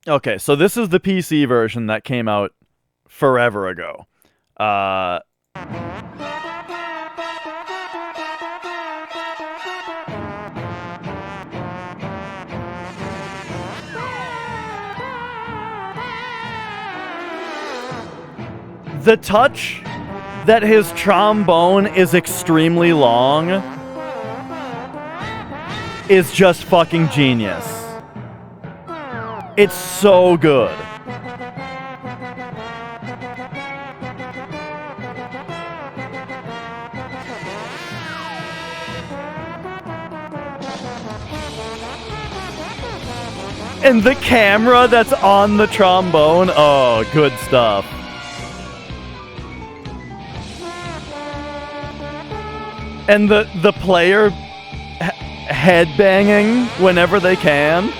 Speaker 1: Okay, so this is the PC version that came out forever ago. The touch that his trombone is extremely long is just fucking genius. It's so good. And the camera that's on the trombone, oh, good stuff. And the player headbanging whenever they can.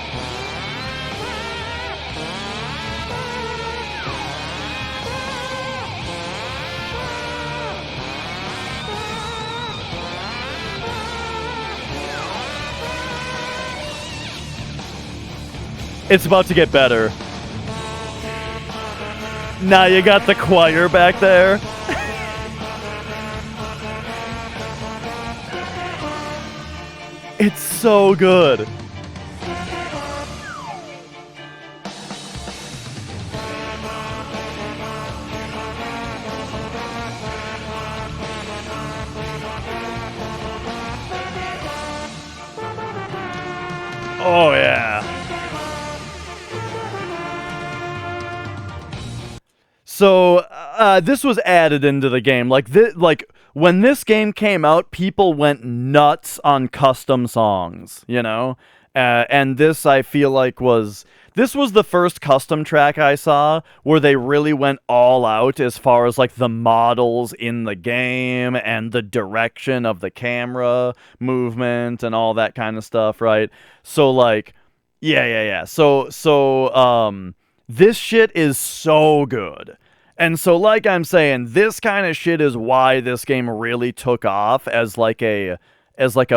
Speaker 1: It's about to get better. Now you got the choir back there. It's so good. Oh yeah. So this was added into the game. Like when this game came out, people went nuts on custom songs, you know? And this, I feel like, this was the first custom track I saw where they really went all out as far as, like, the models in the game and the direction of the camera movement and all that kind of stuff, right? So, like, yeah. So, This shit is so good. And so, like I'm saying, this kind of shit is why this game really took off as like a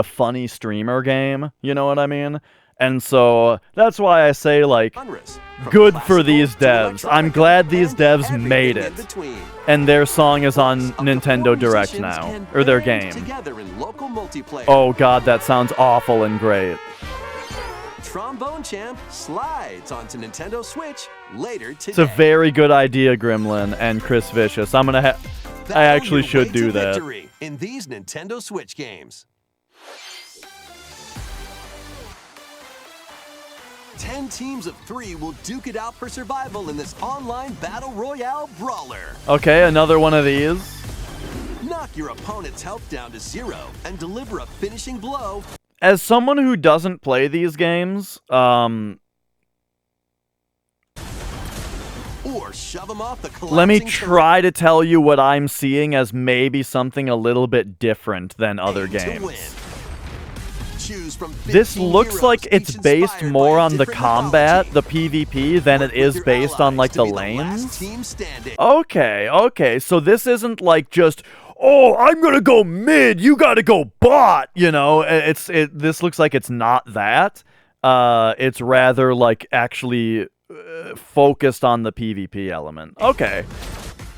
Speaker 1: funny streamer game. You know what I mean? And so that's why I say, like, good for these devs. I'm glad these devs made it. And their song is on Nintendo Direct now, or their game. Oh god, that sounds awful and great.
Speaker 3: Trombone Champ slides onto Nintendo Switch later today.
Speaker 1: It's a very good idea, Gremlin and Chris Vicious. I actually should do that.
Speaker 3: In these Nintendo Switch games. 10 teams of 3 will duke it out for survival in this online battle royale brawler.
Speaker 1: Okay, another one of these.
Speaker 3: Knock your opponent's health down to 0 and deliver a finishing blow.
Speaker 1: As someone who doesn't play these games,
Speaker 3: or shove them off the
Speaker 1: let me try to tell you what I'm seeing as maybe something a little bit different than other games. This looks like it's based more on the combat, the PvP, than it is based on, like, the lanes. Okay, so this isn't like just, oh, I'm gonna go mid, you gotta go bot, you know? This looks like it's not that. It's rather, like, actually focused on the PvP element. Okay.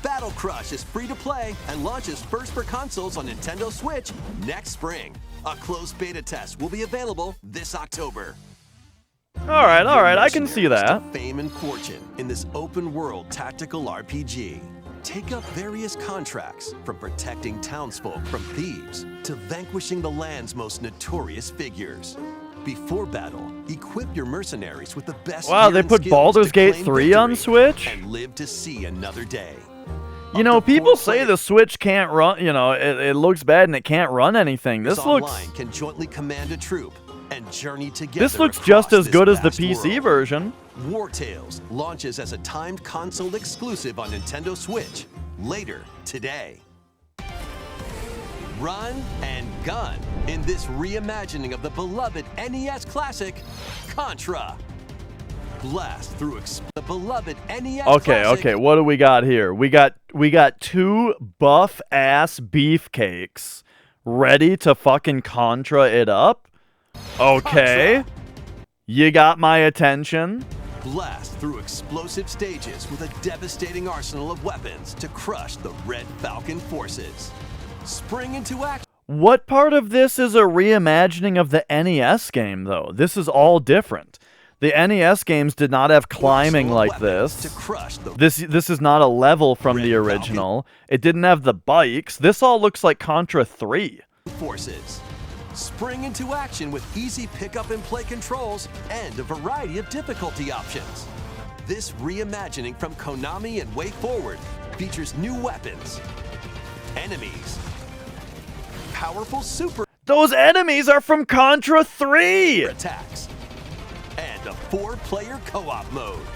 Speaker 3: Battle Crush is free to play and launches first for consoles on Nintendo Switch next spring. A closed beta test will be available this October.
Speaker 1: All right, I can see that.
Speaker 3: Fame and fortune in this open-world tactical RPG. Take up various contracts, from protecting townsfolk from thieves to vanquishing the land's most notorious figures. Before battle, equip your mercenaries with the best.
Speaker 1: Wow, they put Baldur's Gate 3 on Switch?
Speaker 3: And live to see another day.
Speaker 1: You know, people say the Switch can't run, you know, it looks bad and it can't run anything. This looks...
Speaker 3: Online can jointly command a troop and journey together.
Speaker 1: This looks just as good as the PC version.
Speaker 3: War Tales launches as a timed console exclusive on Nintendo Switch later today. Run and gun in this reimagining of the beloved NES classic, Contra. Blast through the beloved NES classic.
Speaker 1: Okay, what do we got here? We got 2 buff-ass beefcakes ready to fucking Contra it up. Okay.
Speaker 3: Contra.
Speaker 1: You got my attention.
Speaker 3: Blast through explosive stages with a devastating arsenal of weapons to crush the Red Falcon forces. Spring into action.
Speaker 1: What part of this is a reimagining of the NES game, though? This is all different. The NES games did not have climbing like this. This is not a level from the original. It didn't have the bikes. This all looks like Contra 3.
Speaker 3: Forces. Spring into action with easy pick-up and play controls and a variety of difficulty options. This reimagining from Konami and Way Forward features new weapons, enemies, powerful super...
Speaker 1: Those enemies are from Contra 3!
Speaker 3: ...attacks, and a 4-player co-op mode.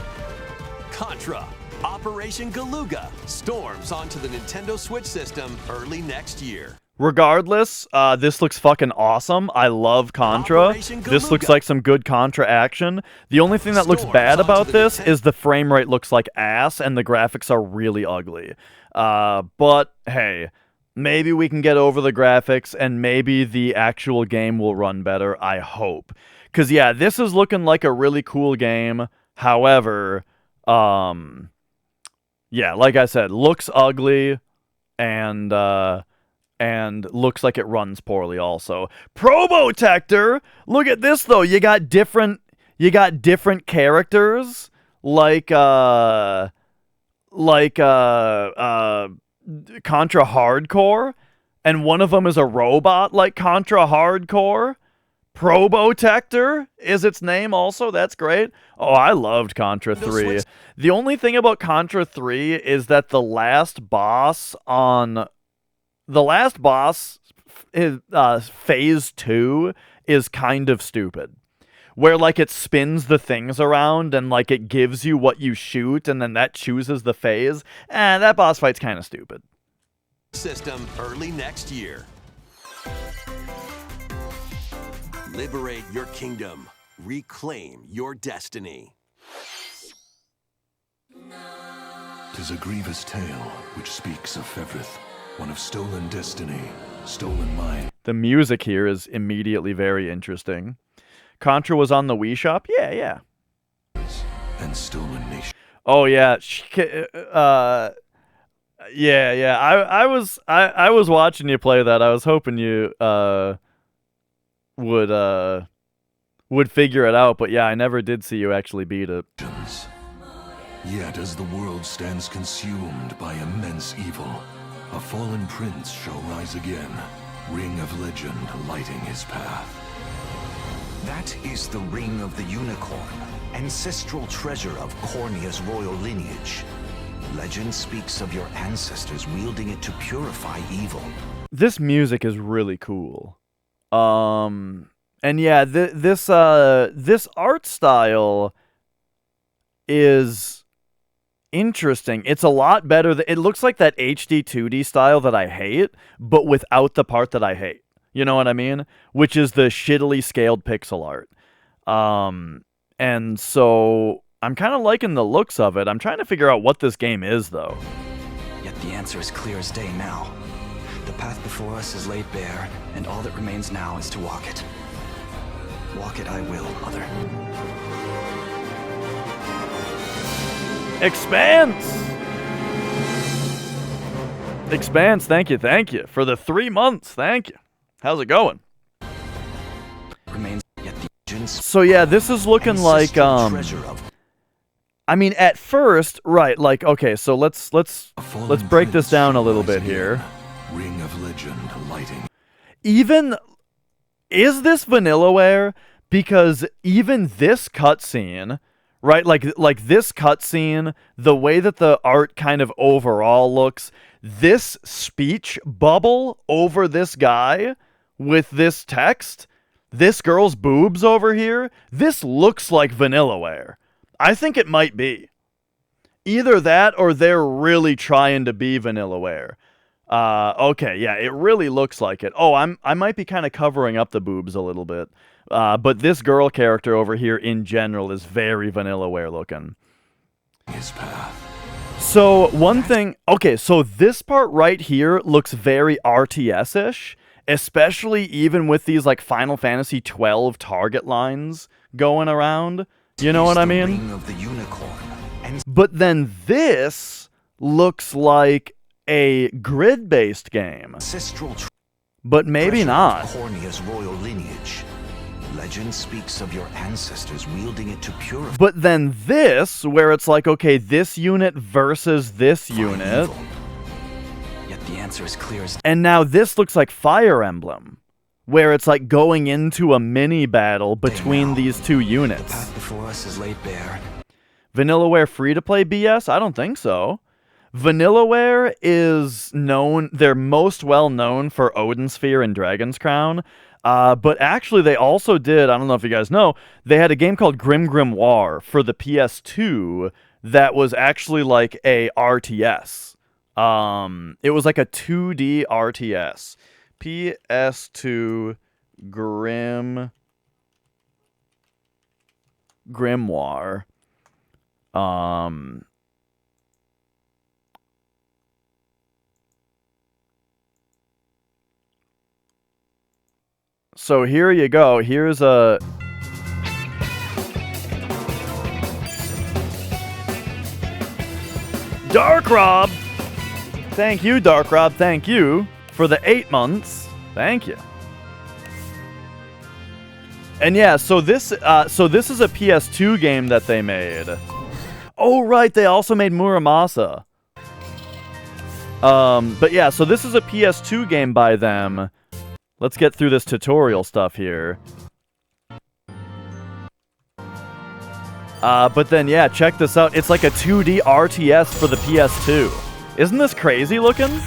Speaker 3: Contra Operation Galuga storms onto the Nintendo Switch system early next year.
Speaker 1: Regardless, this looks fucking awesome. I love Contra. This looks like some good Contra action. The only thing that looks bad about this is the frame rate looks like ass and the graphics are really ugly. But hey, maybe we can get over the graphics and maybe the actual game will run better, I hope. Because yeah, this is looking like a really cool game. However, yeah, like I said, looks ugly and looks like it runs poorly also. Probotector! Look at this though. You got different characters like Contra Hardcore, and one of them is a robot like Contra Hardcore. Probotector is its name also. That's great. Oh, I loved Contra 3. The only thing about Contra 3 is that the last boss is, phase 2 is kind of stupid. Where, like, it spins the things around and, like, it gives you what you shoot and then that chooses the phase. That boss fight's kind of stupid.
Speaker 3: System early next year. Liberate your kingdom. Reclaim your destiny.
Speaker 7: 'Tis a grievous tale which speaks of Fevrith, one of stolen destiny, stolen mind.
Speaker 1: The music here is immediately very interesting. Contra was on the Wii Shop? Yeah.
Speaker 7: And stolen nation.
Speaker 1: Oh yeah, yeah. I was watching you play that. I was hoping you would figure it out, but yeah, I never did see you actually beat it.
Speaker 7: Yet as the world stands consumed by immense evil, a fallen prince shall rise again, ring of legend lighting his path.
Speaker 8: That is the Ring of the Unicorn, ancestral treasure of Cornia's royal lineage. Legend speaks of your ancestors wielding it to purify evil.
Speaker 1: This music is really cool. And yeah, this art style is interesting. It's a lot better. It looks like that HD 2D style that I hate, but without the part that I hate. You know what I mean? Which is the shittily scaled pixel art. And so I'm kind of liking the looks of it. I'm trying to figure out what this game is, though.
Speaker 9: Yet the answer is clear as day now. The path before us is laid bare, and all that remains now is to walk it. Walk it I will, Mother.
Speaker 1: Expanse! Expanse, thank you. For the 3 months, thank you. How's it going?
Speaker 9: Remains yet the
Speaker 1: so yeah, this is looking like I mean, at first, right, like, okay, so let's break this down a little bit here.
Speaker 7: Ring of legend lighting.
Speaker 1: Even is this Vanillaware? Because even this cutscene, right, like this cutscene, the way that the art kind of overall looks, this speech bubble over this guy with this text, this girl's boobs over here, this looks like Vanillaware. I think it might be. Either that or they're really trying to be Vanillaware. Okay, yeah, it really looks like it. Oh, I might be kind of covering up the boobs a little bit. But this girl character over here in general is very Vanillaware looking.
Speaker 7: His path.
Speaker 1: So one thing, okay, so this part right here looks very RTS-ish, especially even with these like Final Fantasy 12 target lines going around. You know what I mean?
Speaker 8: Ring of the Unicorn.
Speaker 1: But then this looks like a grid-based game. But maybe not.
Speaker 8: Cornia's royal lineage. Legend speaks of your ancestors wielding it to purify.
Speaker 1: But then this, where it's like, okay, this unit versus this unit.
Speaker 9: Yet the answer is clear as...
Speaker 1: And now this looks like Fire Emblem, where it's like going into a mini battle between these two units.
Speaker 9: The path before us is laid bare.
Speaker 1: Vanillaware free-to-play BS? I don't think so. Vanillaware is known, they're most well known for Odin Sphere and Dragon's Crown. But actually, they also did, I don't know if you guys know, they had a game called Grim Grimoire for the PS2 that was actually like a RTS. It was like a 2D RTS. PS2 Grimoire. So here you go. Here's a... Dark Rob! Thank you, Dark Rob. Thank you for the 8 months. Thank you. And yeah, so this is a PS2 game that they made. Oh, right. They also made Muramasa. But yeah, so this is a PS2 game by them. Let's get through this tutorial stuff here. But then, yeah, check this out. It's like a 2D RTS for the PS2. Isn't this crazy looking?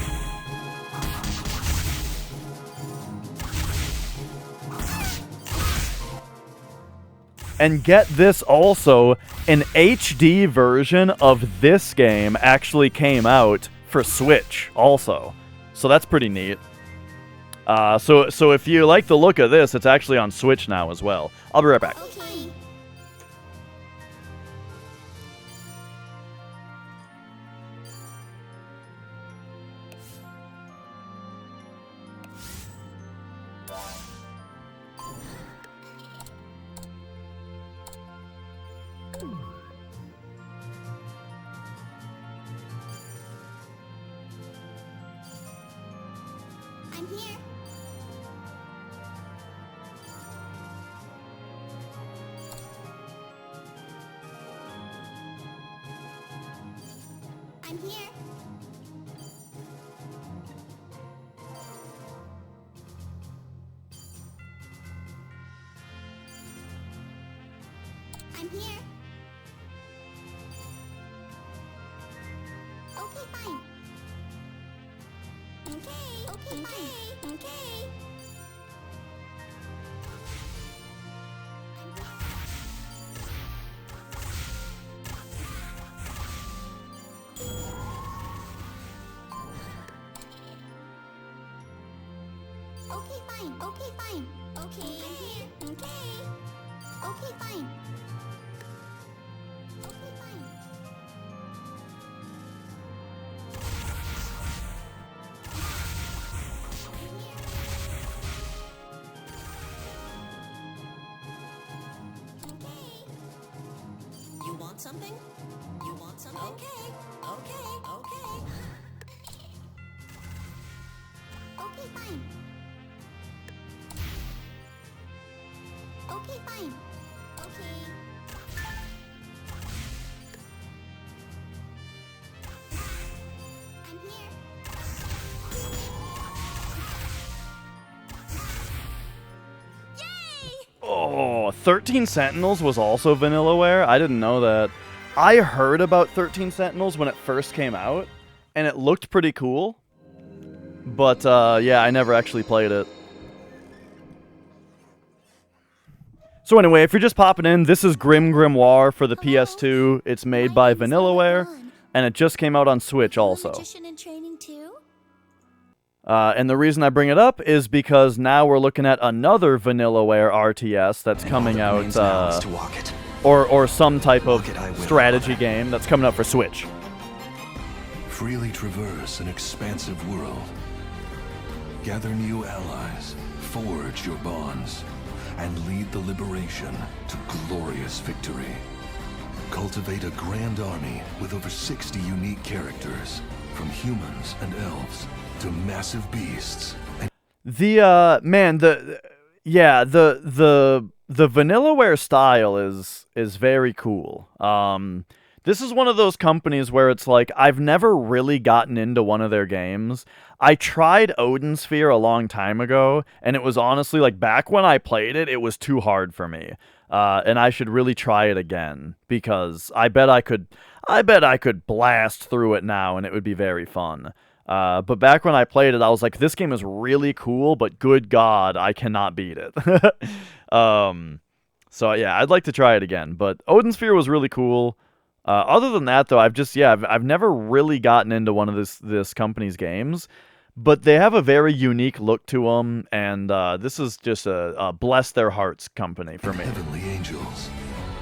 Speaker 1: And get this also, an HD version of this game actually came out for Switch also. So that's pretty neat. So if you like the look of this, it's actually on Switch now as well. I'll be right back.
Speaker 10: Okay. I'm here. I'm here. I'm here. Okay, fine. Okay, fine. Okay. Okay, fine. Okay, fine. Okay, I'm here. Okay. Okay, fine. Okay, fine. You want something? You want something? Okay. Okay. Okay. Okay, fine. Okay, fine. Okay. I'm here.
Speaker 1: Oh, 13 Sentinels was also Vanillaware? I didn't know that. I heard about 13 Sentinels when it first came out, and it looked pretty cool. But, yeah, I never actually played it. So anyway, if you're just popping in, this is Grim Grimoire for the PS2. It's made by Vanillaware, and it just came out on Switch also.
Speaker 10: Magician in training too?
Speaker 1: And the reason I bring it up is because now we're looking at another Vanillaware RTS that's coming out, or some type of strategy game that's coming out for Switch.
Speaker 7: Freely traverse an expansive world. Gather new allies, forge your bonds, and lead the liberation to glorious victory. Cultivate a grand army with over 60 unique characters, from humans and elves to massive beasts.
Speaker 1: The Vanillaware style is very cool. This is one of those companies where it's like I've never really gotten into one of their games. I tried Odin Sphere a long time ago, and it was honestly like back when I played it, it was too hard for me. And I should really try it again because I bet I could blast through it now and it would be very fun. But back when I played it, I was like, this game is really cool, but good God, I cannot beat it. So yeah, I'd like to try it again. But Odin Sphere was really cool. Other than that, though, I've never really gotten into one of this company's games, but they have a very unique look to them, and this is just a bless their hearts company for me.
Speaker 7: Heavenly angels.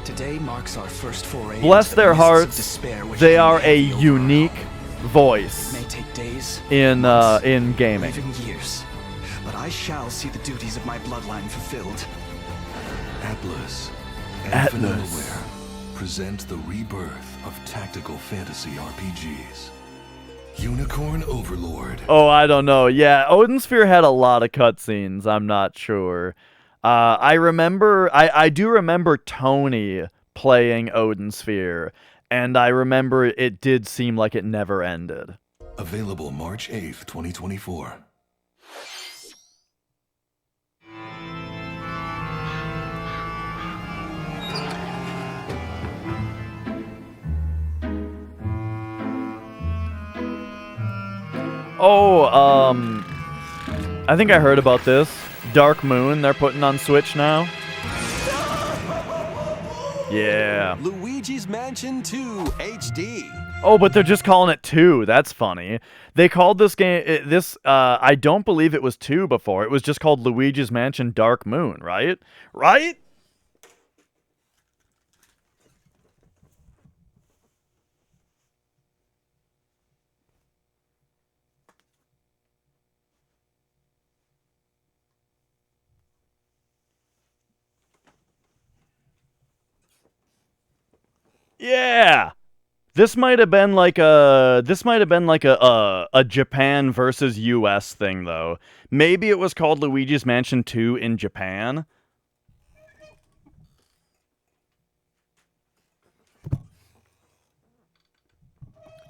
Speaker 9: Today marks our first foray.
Speaker 1: Bless their hearts. They are a unique voice
Speaker 9: It may take days,
Speaker 1: in
Speaker 9: months,
Speaker 1: gaming.
Speaker 9: even years, but I shall see the duties of my bloodline fulfilled.
Speaker 7: Atlas and
Speaker 1: Atlas.
Speaker 7: Vanillaware present the rebirth of tactical fantasy RPGs. Unicorn Overlord.
Speaker 1: Oh, I don't know. Yeah, Odin Sphere had a lot of cutscenes. I'm not sure. I do remember Tony playing Odin Sphere, and I remember it did seem like it never ended.
Speaker 7: Available March 8th, 2024.
Speaker 1: Oh, I think I heard about this. Dark Moon, they're putting on Switch now. Yeah.
Speaker 3: Luigi's Mansion 2 HD.
Speaker 1: Oh, but they're just calling it 2. That's funny. They called this game, I don't believe it was 2 before. It was just called Luigi's Mansion Dark Moon, right? Right? Yeah. This might have been like a Japan versus US thing though. Maybe it was called Luigi's Mansion 2 in Japan.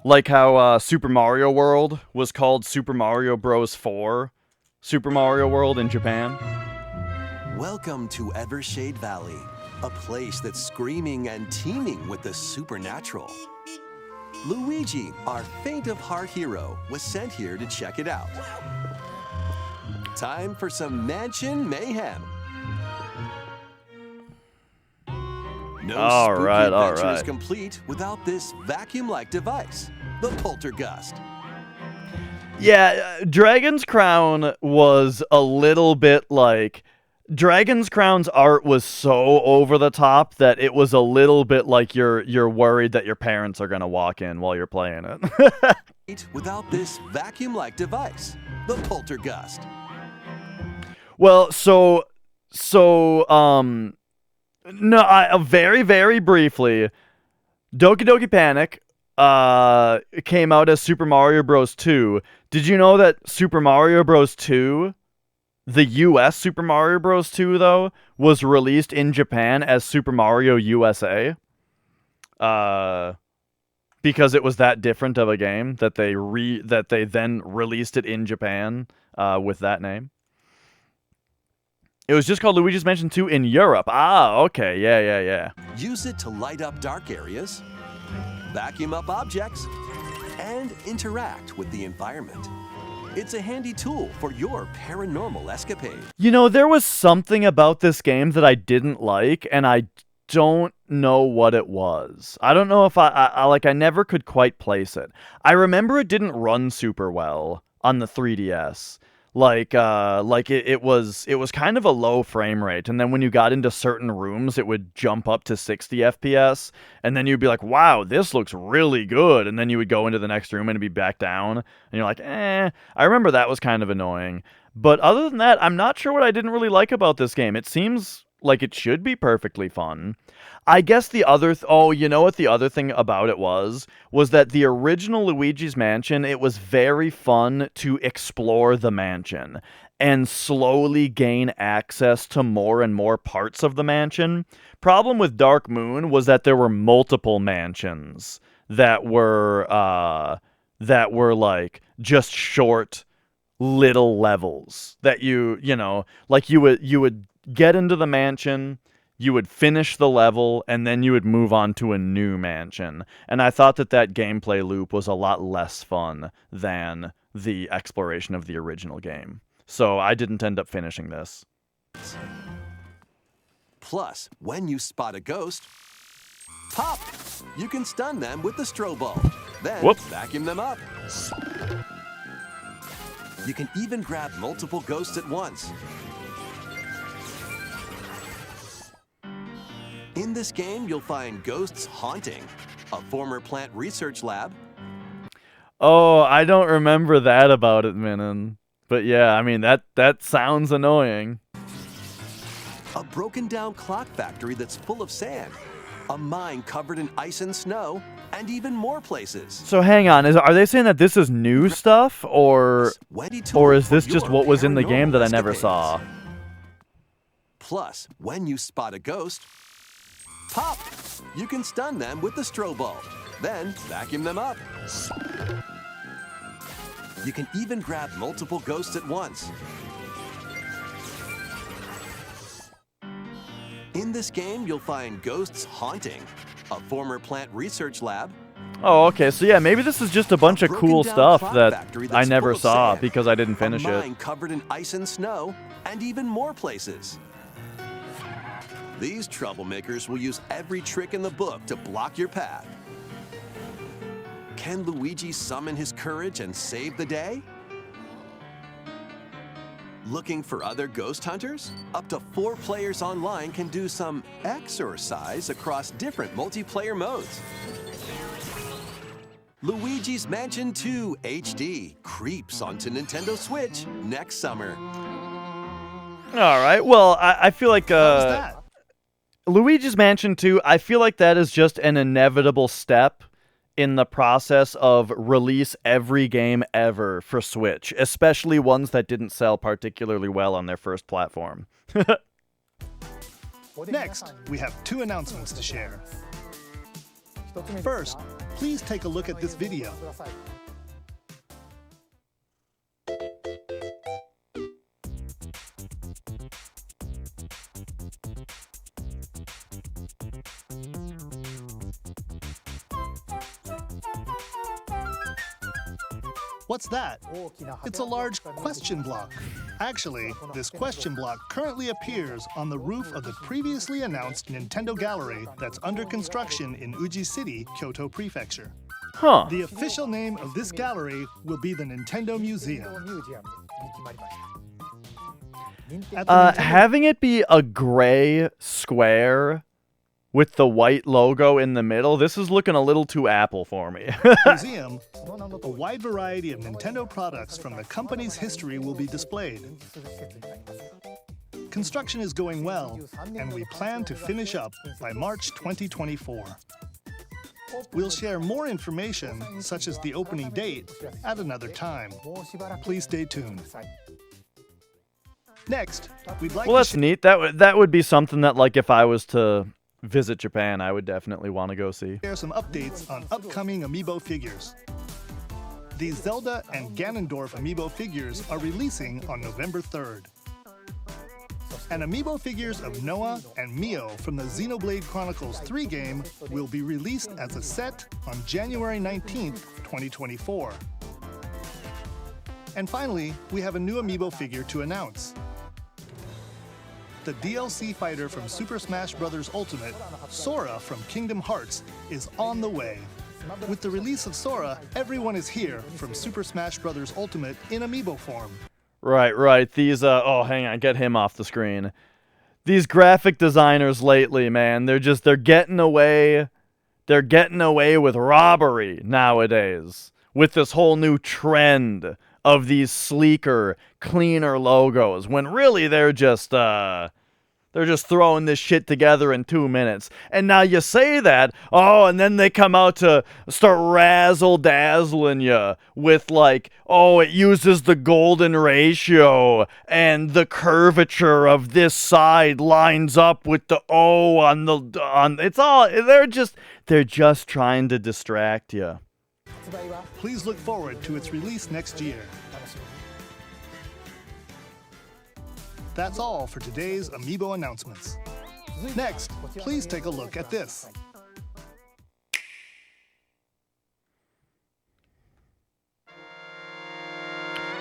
Speaker 1: Like how Super Mario World was called Super Mario Bros. 4 Super Mario World in Japan.
Speaker 3: Welcome to Evershade Valley, a place that's screaming and teeming with the supernatural. Luigi, our faint-of-heart hero, was sent here to check it out. Time for some mansion mayhem. No spooky adventure is complete without this vacuum-like device, the Poltergust.
Speaker 1: Yeah, Dragon's Crown was a little bit like... Dragon's Crown's art was so over the top that it was a little bit like you're worried that your parents are gonna walk in while you're playing it.
Speaker 3: Without this vacuum-like device, the Poltergust.
Speaker 1: Well, no, very, very briefly, Doki Doki Panic came out as Super Mario Bros. 2. Did you know that Super Mario Bros. 2, the US Super Mario Bros. 2, though, was released in Japan as Super Mario USA? Because it was that different of a game that they then released it in Japan with that name. It was just called Luigi's Mansion 2 in Europe. Ah, okay. Yeah.
Speaker 3: Use it to light up dark areas, vacuum up objects, and interact with the environment. It's a handy tool for your paranormal escapade.
Speaker 1: You know, there was something about this game that I didn't like, and I don't know what it was. I don't know if I never could quite place it. I remember it didn't run super well on the 3DS. It was kind of a low frame rate, and then when you got into certain rooms, it would jump up to 60 FPS, and then you'd be like, wow, this looks really good, and then you would go into the next room and it'd be back down, and you're like, I remember that was kind of annoying. But other than that, I'm not sure what I didn't really like about this game. It seems like it should be perfectly fun. I guess the other... you know what the other thing about it was that the original Luigi's Mansion, it was very fun to explore the mansion and slowly gain access to more and more parts of the mansion. Problem with Dark Moon was that there were multiple mansions that were like just short little levels that you would get into the mansion, you would finish the level, and then you would move on to a new mansion. And I thought that gameplay loop was a lot less fun than the exploration of the original game. So I didn't end up finishing this.
Speaker 3: Plus, when you spot a ghost, pop! You can stun them with the strobe bulb. Then vacuum them up. You can even grab multiple ghosts at once. In this game, you'll find ghosts haunting, a former plant research lab.
Speaker 1: Oh, I don't remember that about it, Minin. But yeah, I mean, that sounds annoying.
Speaker 3: A broken down clock factory that's full of sand, a mine covered in ice and snow, and even more places.
Speaker 1: So hang on, are they saying that this is new stuff, or is this just what was in the game that I never saw?
Speaker 3: Plus, when you spot a ghost, pop! You can stun them with the strobe bulb. Then vacuum them up. You can even grab multiple ghosts at once. In this game, you'll find ghosts haunting, a former plant research lab.
Speaker 1: Oh, okay. So yeah, maybe this is just a bunch of cool stuff that I never saw because I didn't finish it.
Speaker 3: A mine covered in ice and snow, and even more places. These troublemakers will use every trick in the book to block your path. Can Luigi summon his courage and save the day? Looking for other ghost hunters? Up to 4 players online can do some exercise across different multiplayer modes. Luigi's Mansion 2 HD creeps onto Nintendo Switch next summer.
Speaker 1: All right. Well, I feel like Luigi's Mansion 2, I feel like that is just an inevitable step in the process of release every game ever for Switch, especially ones that didn't sell particularly well on their first platform.
Speaker 2: Next, we have 2 announcements to share. First, please take a look at this video. What's that? It's a large question block. Actually, this question block currently appears on the roof of the previously announced Nintendo Gallery that's under construction in Uji City, Kyoto Prefecture.
Speaker 1: Huh.
Speaker 2: The official name of this gallery will be the Nintendo Museum.
Speaker 1: Having it be a gray square with the white logo in the middle, this is looking a little too Apple for me.
Speaker 2: Museum, a wide variety of Nintendo products from the company's history will be displayed. Construction is going well, and we plan to finish up by March 2024. We'll share more information, such as the opening date, at another time. Please stay tuned. Next, we'd like
Speaker 1: well, that's neat. That would be something that, like, if I was to visit Japan, I would definitely want to go see.
Speaker 2: Share some updates on upcoming amiibo figures. These Zelda and Ganondorf amiibo figures are releasing on November 3rd. And amiibo figures of Noah and Mio from the Xenoblade Chronicles 3 game will be released as a set on January 19th, 2024. And finally, we have a new amiibo figure to announce. The DLC fighter from Super Smash Bros. Ultimate, Sora from Kingdom Hearts, is on the way. With the release of Sora, everyone is here from Super Smash Bros. Ultimate in amiibo form.
Speaker 1: Right. These, oh, hang on, get him off the screen. These graphic designers lately, man, they're getting away. They're getting away with robbery nowadays. With this whole new trend of these sleeker, cleaner logos, when really they're just throwing this shit together in 2 minutes. And now you say that, and then they come out to start razzle-dazzling you with, like, it uses the golden ratio, and the curvature of this side lines up with the O it's all, they're just trying to distract you.
Speaker 2: Please look forward to its release next year. That's all for today's amiibo announcements. Next, please take a look at this.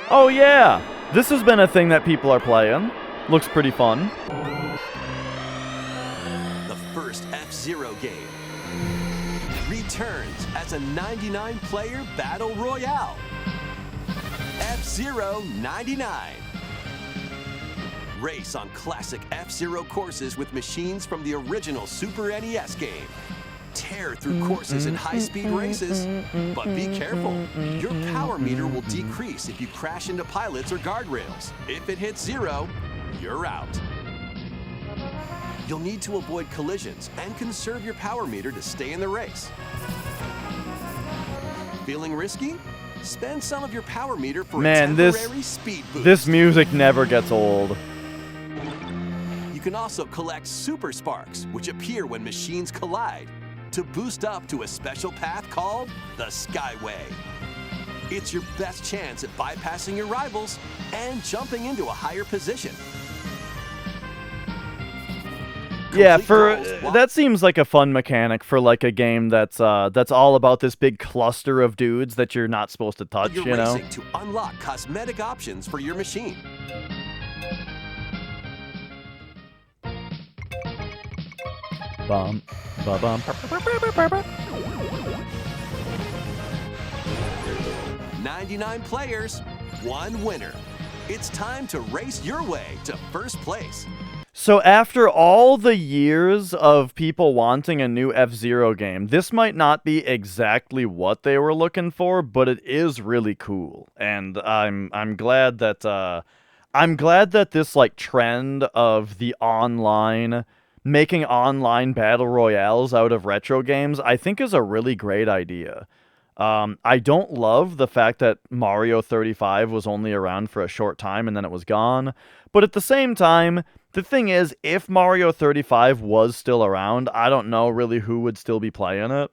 Speaker 1: Oh yeah, this has been a thing that people are playing. Looks pretty fun.
Speaker 3: The first F-Zero game returns as a 99-player battle royale. F-Zero 99. Race on classic F-Zero courses with machines from the original Super NES game. Tear through courses in high-speed races, but be careful. Your power meter will decrease if you crash into pilots or guardrails. If it hits 0, you're out. You'll need to avoid collisions and conserve your power meter to stay in the race. Feeling risky? Spend some of your power meter for a temporary speed boost.
Speaker 1: This music never gets old.
Speaker 3: You can also collect Super Sparks, which appear when machines collide, to boost up to a special path called the Skyway. It's your best chance at bypassing your rivals and jumping into a higher position.
Speaker 1: Yeah, that seems like a fun mechanic for, like, a game that's all about this big cluster of dudes that you're not supposed to touch,
Speaker 3: You're
Speaker 1: you know?
Speaker 3: racing to unlock cosmetic options for your machine.
Speaker 1: Bum, ba-bum.
Speaker 3: 99 players, 1 winner. It's time to race your way to first place.
Speaker 1: So after all the years of people wanting a new F-Zero game, this might not be exactly what they were looking for, but it is really cool. And I'm glad that this, like, trend of the online making online battle royales out of retro games, I think is a really great idea. I don't love the fact that Mario 35 was only around for a short time and then it was gone. But at the same time, the thing is, if Mario 35 was still around, I don't know really who would still be playing it.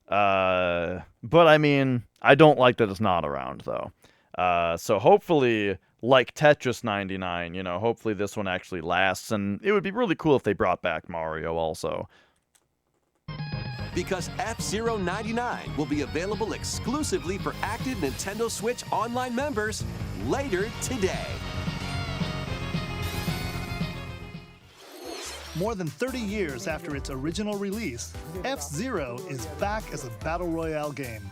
Speaker 1: But I mean, I don't like that it's not around, though. So hopefully, like Tetris 99, you know, hopefully this one actually lasts. And it would be really cool if they brought back Mario also.
Speaker 3: Because F-Zero 99 will be available exclusively for active Nintendo Switch Online members later today.
Speaker 2: More than 30 years after its original release, F-Zero is back as a Battle Royale game.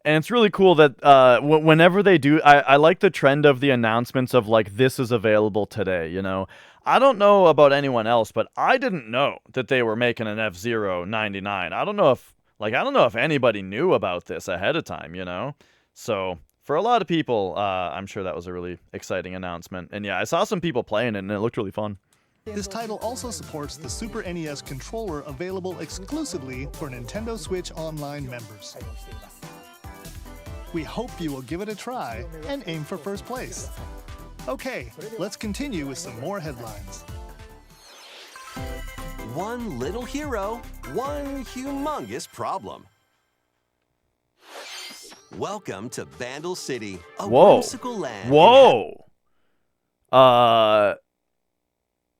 Speaker 1: And it's really cool that whenever they do, I like the trend of the announcements of, like, this is available today, you know? I don't know about anyone else, but I didn't know that they were making an F-Zero 99. I don't know if anybody knew about this ahead of time, you know? So, for a lot of people, I'm sure that was a really exciting announcement. And yeah, I saw some people playing it, and it looked really fun.
Speaker 2: This title also supports the Super NES controller available exclusively for Nintendo Switch Online members. We hope you will give it a try and aim for first place. Okay, let's continue with some more headlines.
Speaker 3: One little hero, one humongous problem. Welcome to Vandal City, a whimsical land.
Speaker 1: Whoa!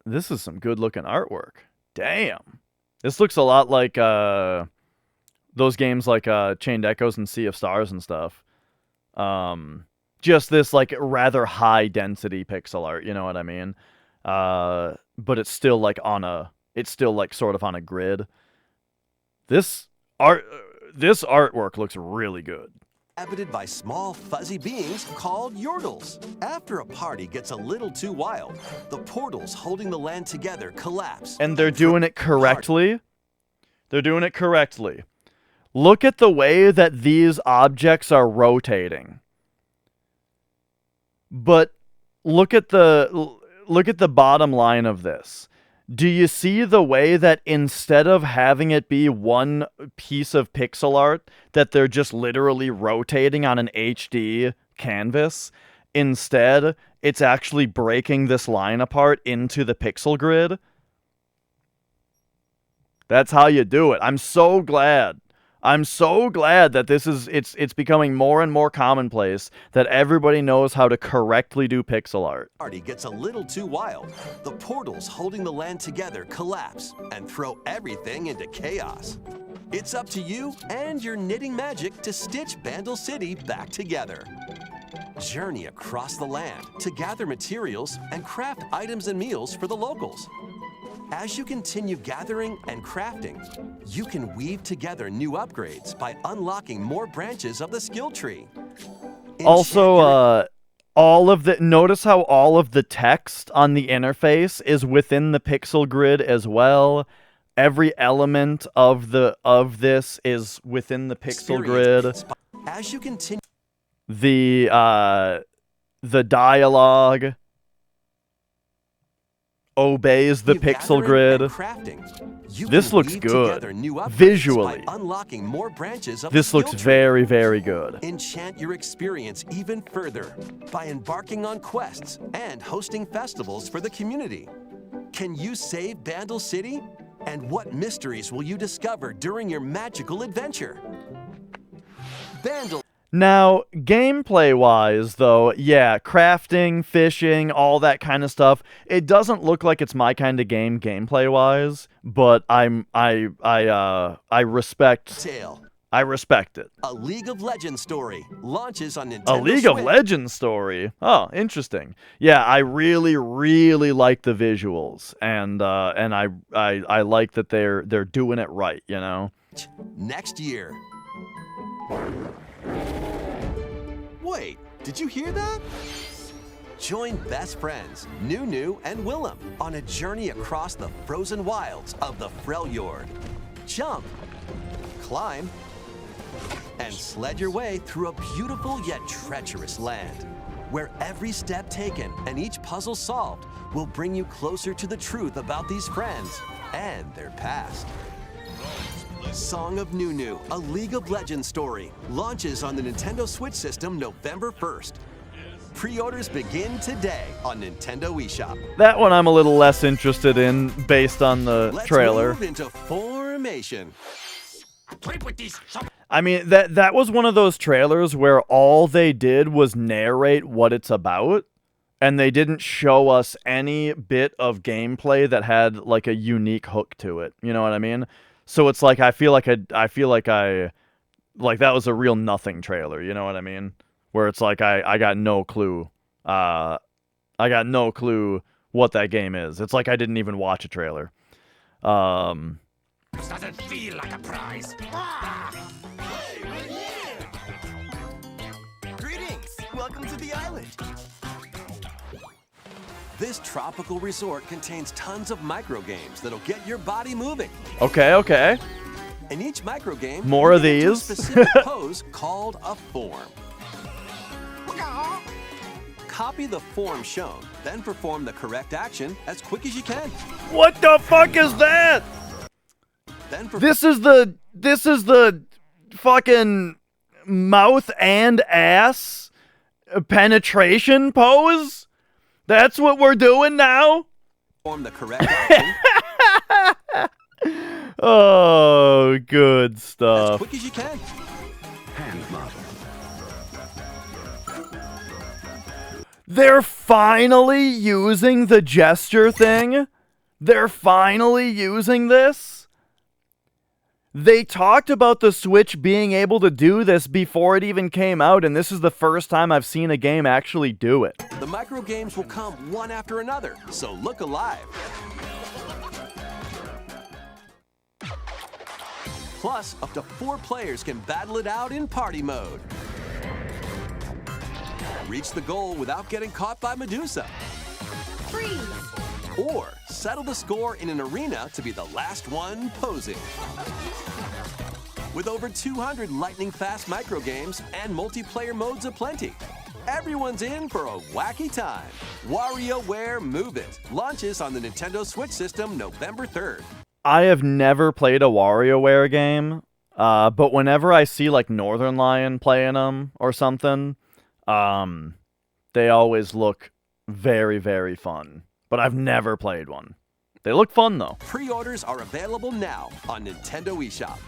Speaker 1: This is some good-looking artwork. Damn. This looks a lot like those games like Chained Echoes and Sea of Stars and stuff. Just this, like, rather high-density pixel art, you know what I mean? But it's still, like, sort of on a grid. This artwork looks really good.
Speaker 3: Inhabited by small, fuzzy beings called Yordles. After a party gets a little too wild, the portals holding the land together collapse.
Speaker 1: And they're doing it correctly. They're doing it correctly. Look at the way that these objects are rotating. But look at the bottom line of this. Do you see the way that instead of having it be one piece of pixel art, that they're just literally rotating on an HD canvas? Instead, it's actually breaking this line apart into the pixel grid. That's how you do it. I'm so glad that it's becoming more and more commonplace that everybody knows how to correctly do pixel art.
Speaker 3: Party gets a little too wild. The portals holding the land together collapse and throw everything into chaos. It's up to you and your knitting magic to stitch Vandal City back together. Journey across the land to gather materials and craft items and meals for the locals. As you continue gathering and crafting, you can weave together new upgrades by unlocking more branches of the skill tree.
Speaker 1: Also, notice how all of the text on the interface is within the pixel grid as well. Every element of this is within the pixel grid.
Speaker 3: As you continue,
Speaker 1: the dialogue obeys the pixel grid. This looks good. Visually,
Speaker 3: unlocking more branches of
Speaker 1: this looks very, very good.
Speaker 3: Enchant your experience even further by embarking on quests and hosting festivals for the community. Can you save Vandal City? And what mysteries will you discover during your magical adventure? Vandal.
Speaker 1: Now, gameplay-wise, though, yeah, crafting, fishing, all that kind of stuff, it doesn't look like it's my kind of game gameplay-wise, but I respect it.
Speaker 3: A League of Legends story launches on Nintendo
Speaker 1: A League
Speaker 3: Switch.
Speaker 1: of Legends story? Oh, interesting. Yeah, I really, really like the visuals, and I like that they're doing it right, you know?
Speaker 3: Next year. Wait, did you hear that? Join best friends Nunu and Willem on a journey across the frozen wilds of the Freljord. Jump, climb, and sled your way through a beautiful yet treacherous land. where every step taken and each puzzle solved will bring you closer to the truth about these friends and their past. Song of Nunu, a League of Legends story, launches on the Nintendo Switch system November 1st. Pre-orders begin today on Nintendo eShop.
Speaker 1: That one I'm a little less interested in based on the trailer.
Speaker 3: Let's move into Formation.
Speaker 1: I mean, that was one of those trailers where all they did was narrate what it's about, and they didn't show us any bit of gameplay that had like a unique hook to it. You know what I mean? So it's like I feel like that was a real nothing trailer. You know what I mean? Where it's like I got no clue. I got no clue what that game is. It's like I didn't even watch a trailer.
Speaker 11: Doesn't feel like a prize.
Speaker 3: Greetings! Welcome to the island. This tropical resort contains tons of micro games that'll get your body moving.
Speaker 1: Okay.
Speaker 3: In each micro game,
Speaker 1: more of
Speaker 3: you get into a
Speaker 1: these.
Speaker 3: specific pose called a form. Copy the form shown, then perform the correct action as quick as you can.
Speaker 1: What the fuck is that? This is the fucking mouth and ass penetration pose? That's what we're doing now?
Speaker 3: Perform the correct action.
Speaker 1: Oh, good stuff.
Speaker 3: As quick as you can.
Speaker 8: Hand model.
Speaker 1: They're finally using the gesture thing? They're finally using this? They talked about the Switch being able to do this before it even came out, and this is the first time I've seen a game actually do it.
Speaker 3: The micro games will come one after another, so look alive. Plus, up to 4 players can battle it out in party mode. Reach the goal without getting caught by Medusa.
Speaker 10: Freeze!
Speaker 3: Or settle the score in an arena to be the last one posing. With over 200 lightning-fast micro games and multiplayer modes aplenty, everyone's in for a wacky time. WarioWare Move It launches on the Nintendo Switch system November 3rd.
Speaker 1: I have never played a WarioWare game, but whenever I see like Northern Lion playing them or something, they always look very, very fun. But I've never played one. They look fun though.
Speaker 3: Pre-orders are available now on Nintendo eShop.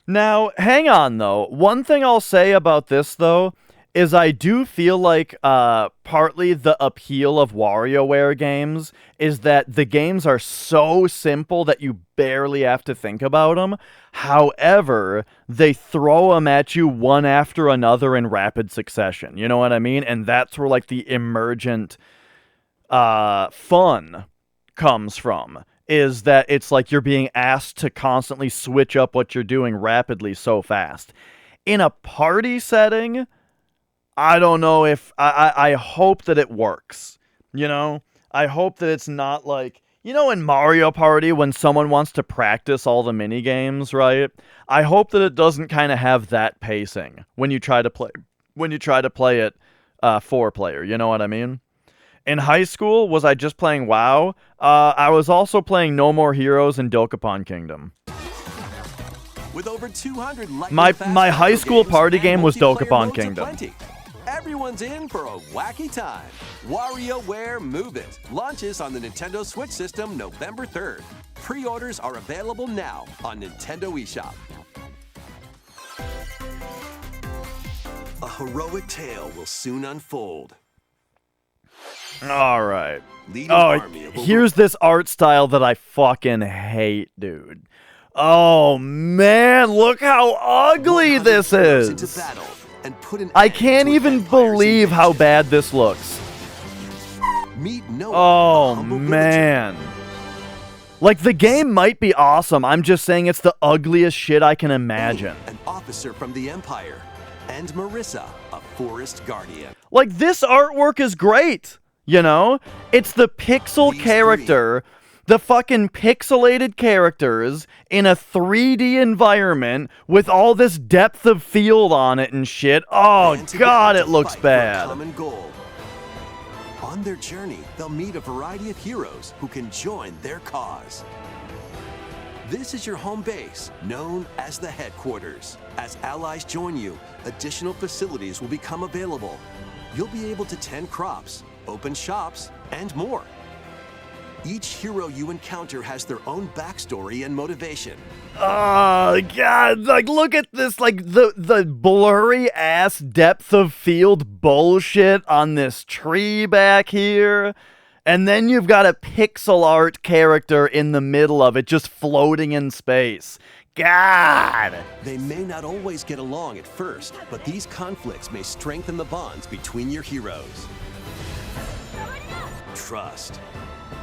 Speaker 1: Now, hang on though. One thing I'll say about this though is I do feel like partly the appeal of WarioWare games is that the games are so simple that you barely have to think about them. However, they throw them at you one after another in rapid succession. You know what I mean? And that's where like the emergent fun comes from. Is that it's like you're being asked to constantly switch up what you're doing rapidly so fast. In a party setting, I don't know if... I hope that it works, you know? I hope that it's not like... You know in Mario Party when someone wants to practice all the minigames, right? I hope that it doesn't kind of have that pacing when you try to play it 4-player, you know what I mean? In high school, was I just playing WoW? I was also playing No More Heroes and Dokapon Kingdom.
Speaker 3: With over 200
Speaker 1: my high school party game was Dokapon Kingdom.
Speaker 3: Everyone's in for a wacky time. WarioWare Move It launches on the Nintendo Switch system November 3rd. Pre-orders are available now on Nintendo eShop. A heroic tale will soon unfold.
Speaker 1: All right. Here's this art style that I fucking hate, dude. Oh, man, look how ugly this is. I can't even believe how bad this looks. Oh, man. Like, the game might be awesome. I'm just saying it's the ugliest shit I can imagine.
Speaker 3: An officer from the Empire. And Marissa, a forest guardian.
Speaker 1: Like, this artwork is great. You know? It's the pixel character The fucking pixelated characters in a 3D environment with all this depth of field on it and shit. Oh god, it looks bad.
Speaker 3: On their journey, they'll meet a variety of heroes who can join their cause. This is your home base, known as the headquarters. As allies join you, additional facilities will become available. You'll be able to tend crops, open shops, and more. Each hero you encounter has their own backstory and motivation.
Speaker 1: Oh god, like look at this, like the blurry ass depth of field bullshit on this tree back here. And then you've got a pixel art character in the middle of it just floating in space. God!
Speaker 3: They may not always get along at first, but these conflicts may strengthen the bonds between your heroes. Trust.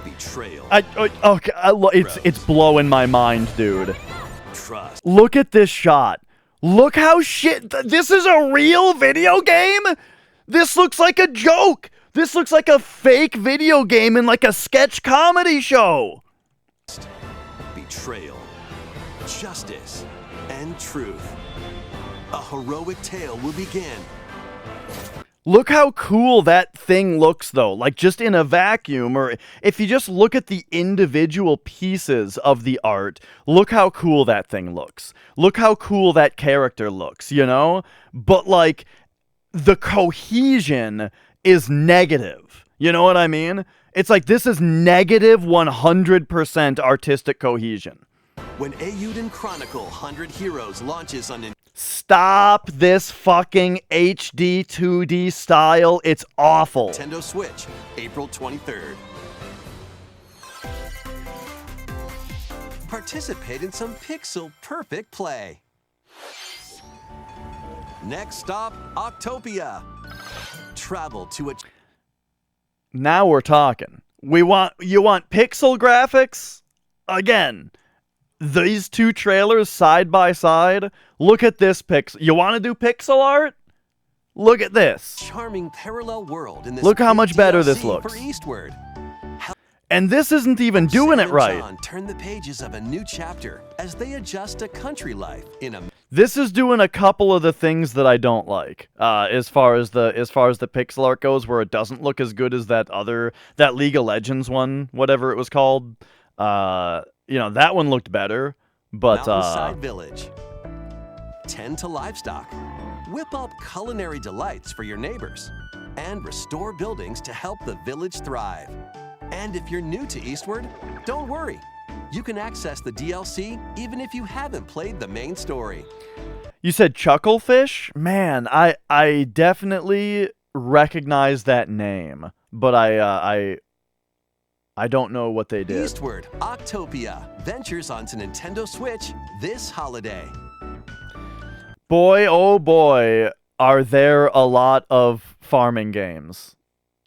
Speaker 3: Betrayal.
Speaker 1: It's blowing my mind, dude.
Speaker 3: Trust.
Speaker 1: Look at this shot. Look how this is a real video game? This looks like a joke. This looks like a fake video game in like a sketch comedy show.
Speaker 3: Betrayal. Justice. And truth. A heroic tale will begin.
Speaker 1: Look how cool that thing looks, though. Like, just in a vacuum, or if you just look at the individual pieces of the art, look how cool that thing looks. Look how cool that character looks, you know? But, like, the cohesion is negative. You know what I mean? It's like, this is negative 100% artistic cohesion.
Speaker 3: When Eiyuden Chronicle 100 Heroes launches on
Speaker 1: Stop this fucking HD 2D style. It's awful.
Speaker 3: Nintendo Switch, April 23rd. Participate in some pixel perfect play. Next stop, Octopia. Travel to a...
Speaker 1: Now we're talking. You want pixel graphics? Again, these two trailers side by side. Look at this pixel. You want to do pixel art? Look at this.
Speaker 3: Charming parallel world in this.
Speaker 1: Look how much better this
Speaker 3: DLC
Speaker 1: looks.
Speaker 3: For Eastward.
Speaker 1: And this isn't even doing
Speaker 3: Sam
Speaker 1: it right.
Speaker 3: and John turn the pages of a new chapter as they adjust to country life in a...
Speaker 1: This is doing a couple of the things that I don't like, as far as the pixel art goes, where it doesn't look as good as that League of Legends one, whatever it was called. That one looked better, but
Speaker 3: Mountainside Village. Tend to livestock. Whip up culinary delights for your neighbors, and restore buildings to help the village thrive. And if you're new to Eastward, don't worry. You can access the DLC even if you haven't played the main story.
Speaker 1: You said Chucklefish? Man, I definitely recognize that name, but I don't know what they did.
Speaker 3: Eastward, Octopia ventures onto Nintendo Switch this holiday.
Speaker 1: Boy, oh boy, are there a lot of farming games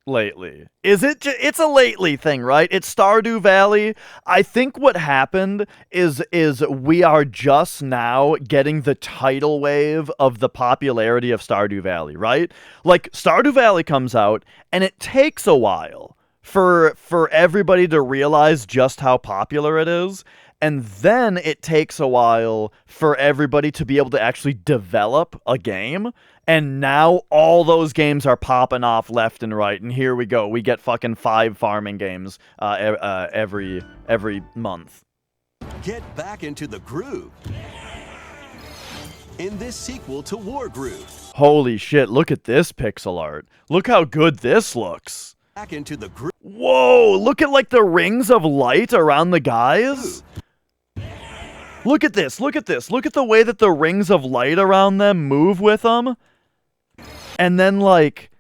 Speaker 1: lately. It's a lately thing, right? It's Stardew Valley. I think what happened is we are just now getting the tidal wave of the popularity of Stardew Valley, right? Like, Stardew Valley comes out, and it takes a while for everybody to realize just how popular it is. And then it takes a while for everybody to be able to actually develop a game. And now all those games are popping off left and right. And here we go. We get fucking 5 farming games every month.
Speaker 3: Get back into the groove. In this sequel to War Groove.
Speaker 1: Holy shit, look at this pixel art. Look how good this looks.
Speaker 3: Back into the groove.
Speaker 1: Whoa, look at like the rings of light around the guys. Look at this, look at this. Look at the way that the rings of light around them move with them. And then, like,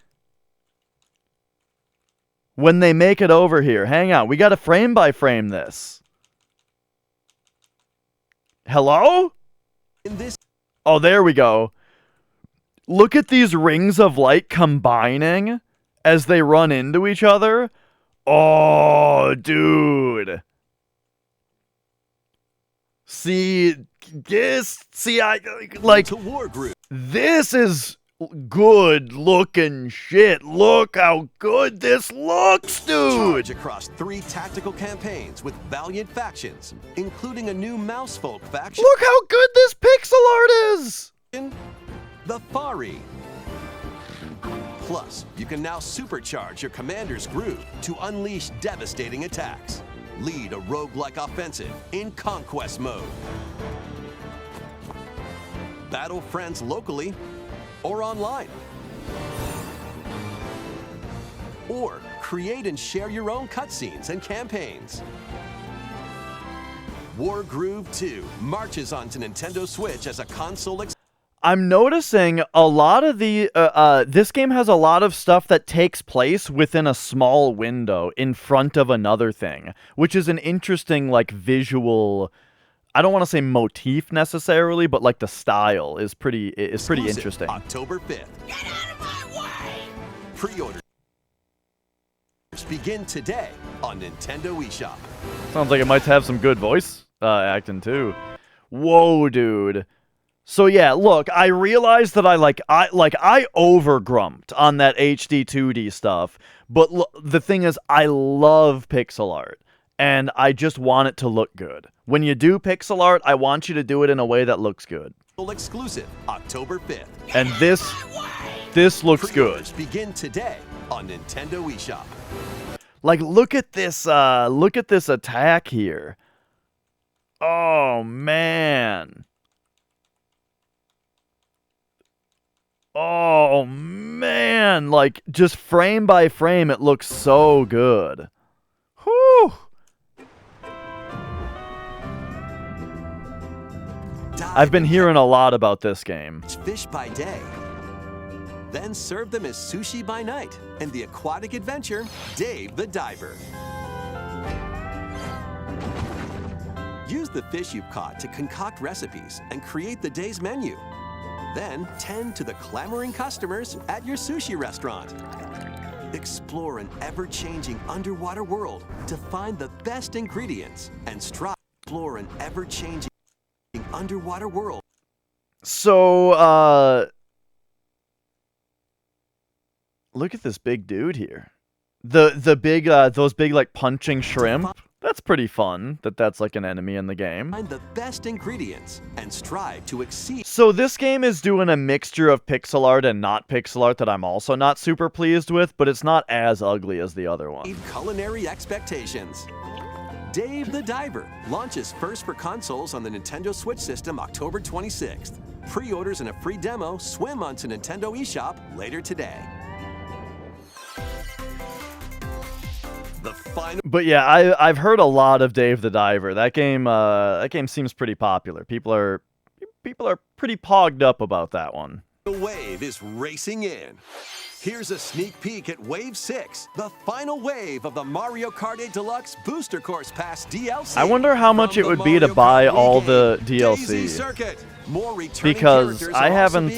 Speaker 1: when they make it over here, hang on, we gotta frame by frame this. Hello? Oh, there we go. Look at these rings of light combining as they run into each other. Oh, dude. I like,
Speaker 3: To War Groove.
Speaker 1: this is good looking shit. Look how good this looks, dude.
Speaker 3: Charge across 3 tactical campaigns with valiant factions, including a new Mousefolk faction.
Speaker 1: Look how good this pixel art is.
Speaker 3: The Fari. Plus, you can now supercharge your commander's groove to unleash devastating attacks. Lead a roguelike offensive in conquest mode. Battle friends locally or online. Or create and share your own cutscenes and campaigns. War Groove 2 marches onto Nintendo Switch as a console.
Speaker 1: I'm noticing a lot of the this game has a lot of stuff that takes place within a small window in front of another thing, which is an interesting like visual. I don't want to say motif necessarily, but like the style is pretty interesting.
Speaker 3: October 5th. Get out of my way! Pre-orders begin today on Nintendo eShop.
Speaker 1: Sounds like it might have some good voice acting too. Whoa, dude. So yeah, look, I realized that I overgrumped on that HD 2D stuff, but the thing is, I love pixel art, and I just want it to look good. When you do pixel art, I want you to do it in a way that looks good.
Speaker 3: Exclusive, October 5th.
Speaker 1: And this looks good.
Speaker 3: Begin today on Nintendo eShop.
Speaker 1: Like, look at this attack here. Oh man. Oh man, like just frame by frame it looks so good. Whew. I've been hearing a lot about this game.
Speaker 3: Fish by day, then serve them as sushi by night, and the aquatic adventure, Dave the Diver. Use the fish you've caught to concoct recipes and create the day's menu. Then tend to the clamoring customers at your sushi restaurant. Explore an ever-changing underwater world to find the best ingredients and strive to explore an ever-changing underwater world.
Speaker 1: So, look at this big dude here. The big those big like punching shrimp. That's pretty fun. That's like an enemy in the game.
Speaker 3: Find the best ingredients and strive to exceed.
Speaker 1: So this game is doing a mixture of pixel art and not pixel art that I'm also not super pleased with, but it's not as ugly as the other one.
Speaker 3: Culinary expectations. Dave the Diver launches first for consoles on the Nintendo Switch system October 26th. Pre-orders and a free demo swim onto Nintendo eShop later today. The final.
Speaker 1: But yeah, I've heard a lot of Dave the Diver. That game seems pretty popular. People are pretty pogged up about that one.
Speaker 3: The wave is racing in. Here's a sneak peek at Wave 6, the final wave of the Mario Kart 8 Deluxe Booster Course Pass DLC.
Speaker 1: I wonder how much it would be to buy all the DLC. Because I haven't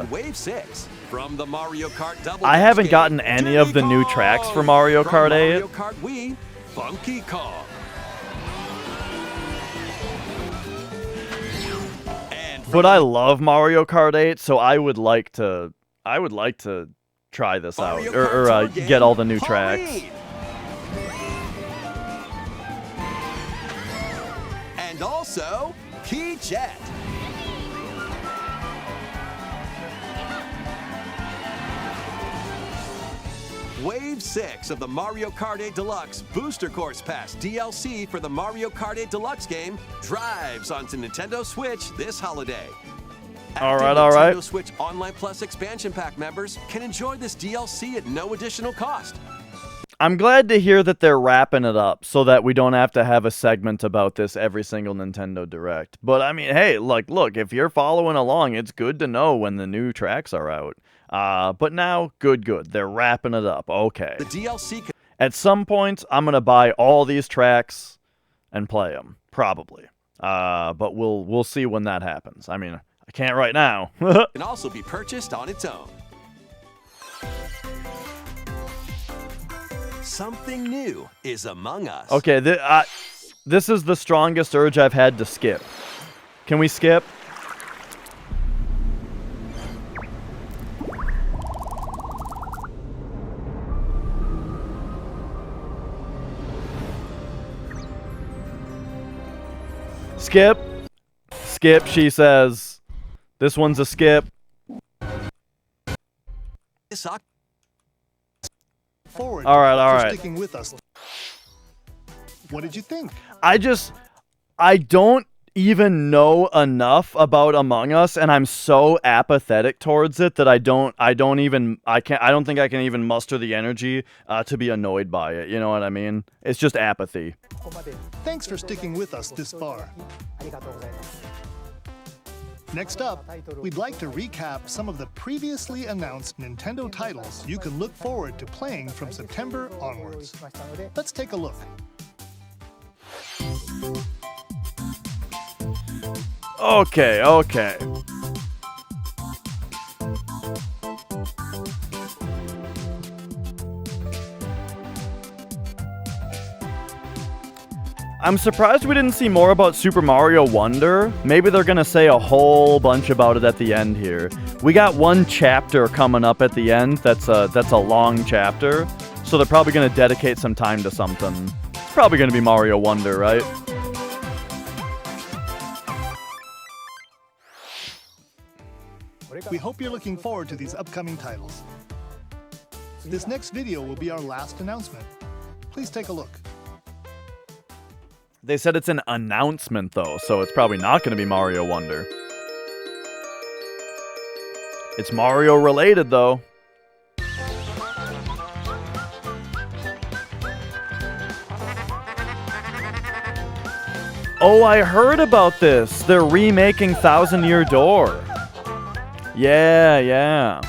Speaker 3: Wave 6. From the Mario Kart Double
Speaker 1: I haven't gotten any of the new tracks for Mario Kart 8.
Speaker 3: Mario Kart Wii, Funky Kong.
Speaker 1: But I love Mario Kart 8, so I would like to try this out or get all the new tracks.
Speaker 3: And also Key Jet. Wave 6 of the Mario Kart 8 Deluxe Booster Course Pass DLC for the Mario Kart 8 Deluxe game drives onto Nintendo Switch this holiday.
Speaker 1: All right. Nintendo
Speaker 3: Switch Online Plus expansion pack members can enjoy this DLC at no additional cost.
Speaker 1: I'm glad to hear that they're wrapping it up so that we don't have to have a segment about this every single Nintendo Direct. But I mean, hey, look, if you're following along, it's good to know when the new tracks are out. But now, good. They're wrapping it up. Okay.
Speaker 3: The DLC.
Speaker 1: At some point, I'm gonna buy all these tracks and play them, probably. But we'll see when that happens. I mean, I can't right now.
Speaker 3: Can also be purchased on its own. Something new is among us.
Speaker 1: Okay, this is the strongest urge I've had to skip. Can we skip? Skip. Skip, she says. This one's a skip.
Speaker 2: Forward.
Speaker 1: All right, all
Speaker 2: for
Speaker 1: right.
Speaker 2: Sticking with us. What did you think?
Speaker 1: I don't even know enough about Among Us, and I'm so apathetic towards it that I don't think I can even muster the energy to be annoyed by it. You know what I mean? It's just apathy.
Speaker 2: Thanks for sticking with us this far. Next up, we'd like to recap some of the previously announced Nintendo titles you can look forward to playing from September onwards. Let's take a look.
Speaker 1: Okay, okay. I'm surprised we didn't see more about Super Mario Wonder. Maybe they're gonna say a whole bunch about it at the end here. We got one chapter coming up at the end that's a long chapter, so they're probably gonna dedicate some time to something. It's probably gonna be Mario Wonder, right?
Speaker 2: We hope you're looking forward to these upcoming titles. This next video will be our last announcement. Please take a look.
Speaker 1: They said it's an announcement, though, so it's probably not going to be Mario Wonder. It's Mario related, though. Oh, I heard about this. They're remaking Thousand Year Door. Yeah, yeah.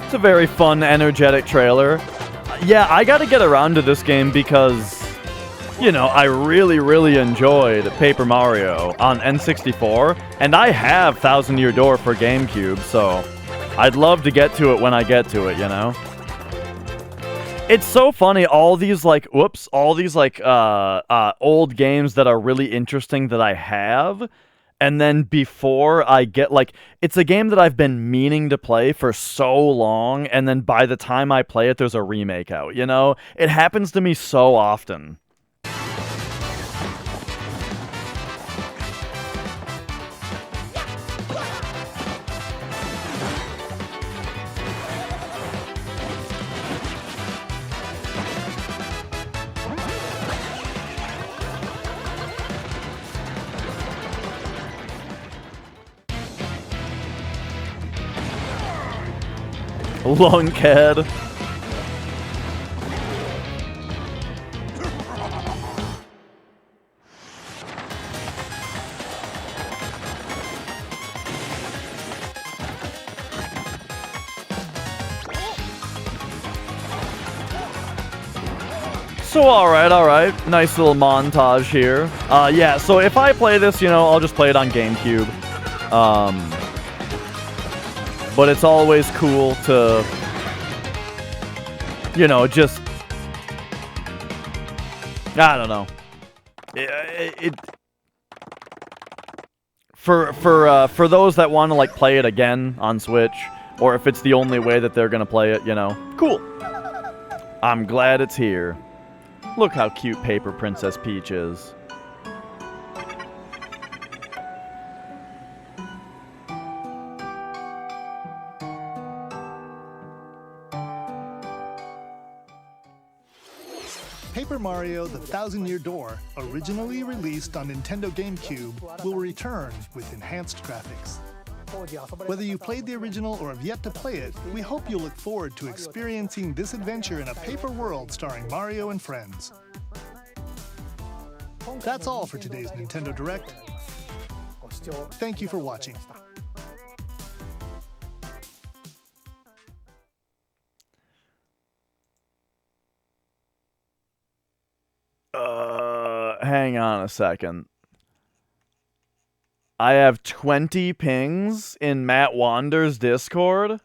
Speaker 1: It's a very fun, energetic trailer. Yeah, I gotta get around to this game because, you know, I really, really enjoyed Paper Mario on N64, and I have Thousand Year Door for GameCube, so I'd love to get to it when I get to it, you know? It's so funny, all these, like, old games that are really interesting that I have, and then before I get, like, it's a game that I've been meaning to play for so long, and then by the time I play it, there's a remake out, you know? It happens to me so often. Lunkhead. So alright. Nice little montage here. Yeah, so if I play this, you know, I'll just play it on GameCube. But it's always cool to, you know, just, I don't know. For those that want to, like, play it again on Switch, or if it's the only way that they're gonna play it, you know, cool. I'm glad it's here. Look how cute Paper Princess Peach is.
Speaker 2: Paper Mario: The Thousand Year Door, originally released on Nintendo GameCube, will return with enhanced graphics. Whether you played the original or have yet to play it, we hope you look forward to experiencing this adventure in a paper world starring Mario and friends. That's all for today's Nintendo Direct. Thank you for watching.
Speaker 1: Hang on a second. I have 20 pings in Matt Wander's Discord.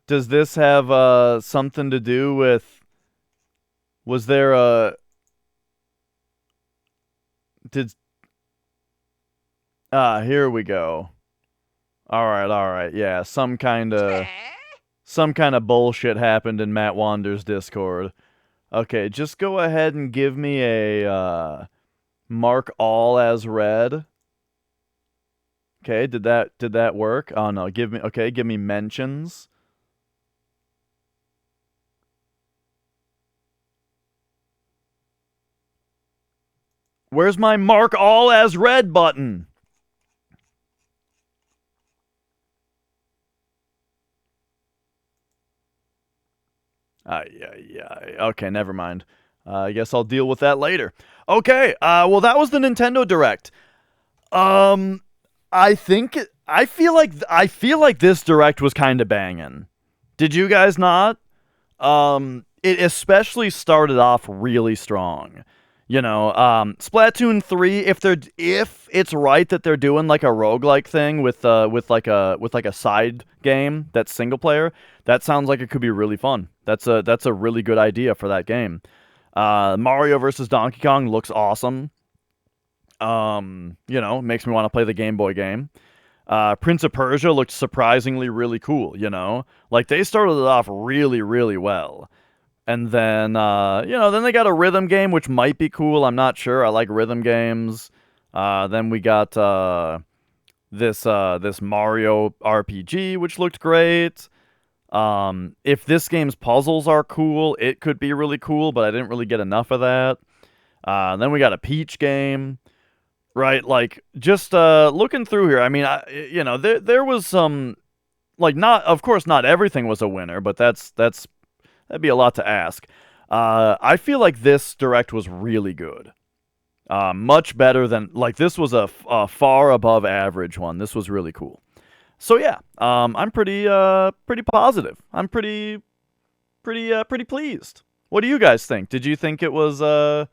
Speaker 1: Does this have something to do with? Was there a? Here we go. All right. Yeah, some kind of bullshit happened in Matt Wander's Discord. Okay, just go ahead and give me a mark all as red. Okay, did that work? Oh no, give me mentions. Where's my mark all as red button? Yeah. Okay, never mind. I guess I'll deal with that later. Okay, well that was the Nintendo Direct. I feel like this Direct was kind of banging. Did you guys not? It especially started off really strong. You know, Splatoon 3, if it's right that they're doing like a roguelike thing with like a side game that's single player, that sounds like it could be really fun. That's a really good idea for that game. Mario vs. Donkey Kong looks awesome. You know, makes me want to play the Game Boy game. Prince of Persia looked surprisingly really cool, you know? Like, they started it off really, really well. And then, then they got a rhythm game, which might be cool. I'm not sure. I like rhythm games. Then we got this Mario RPG, which looked great. If this game's puzzles are cool, it could be really cool, but I didn't really get enough of that. Then we got a Peach game, right? Like, just looking through here, I mean, there was some, like, of course, not everything was a winner, but that'd be a lot to ask. I feel like this Direct was really good. Much better than, like, this was a far above average one. This was really cool. So yeah, I'm pretty positive. I'm pretty pleased. What do you guys think? Did you think it was, I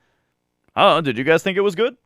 Speaker 1: don't know, did you guys think it was good?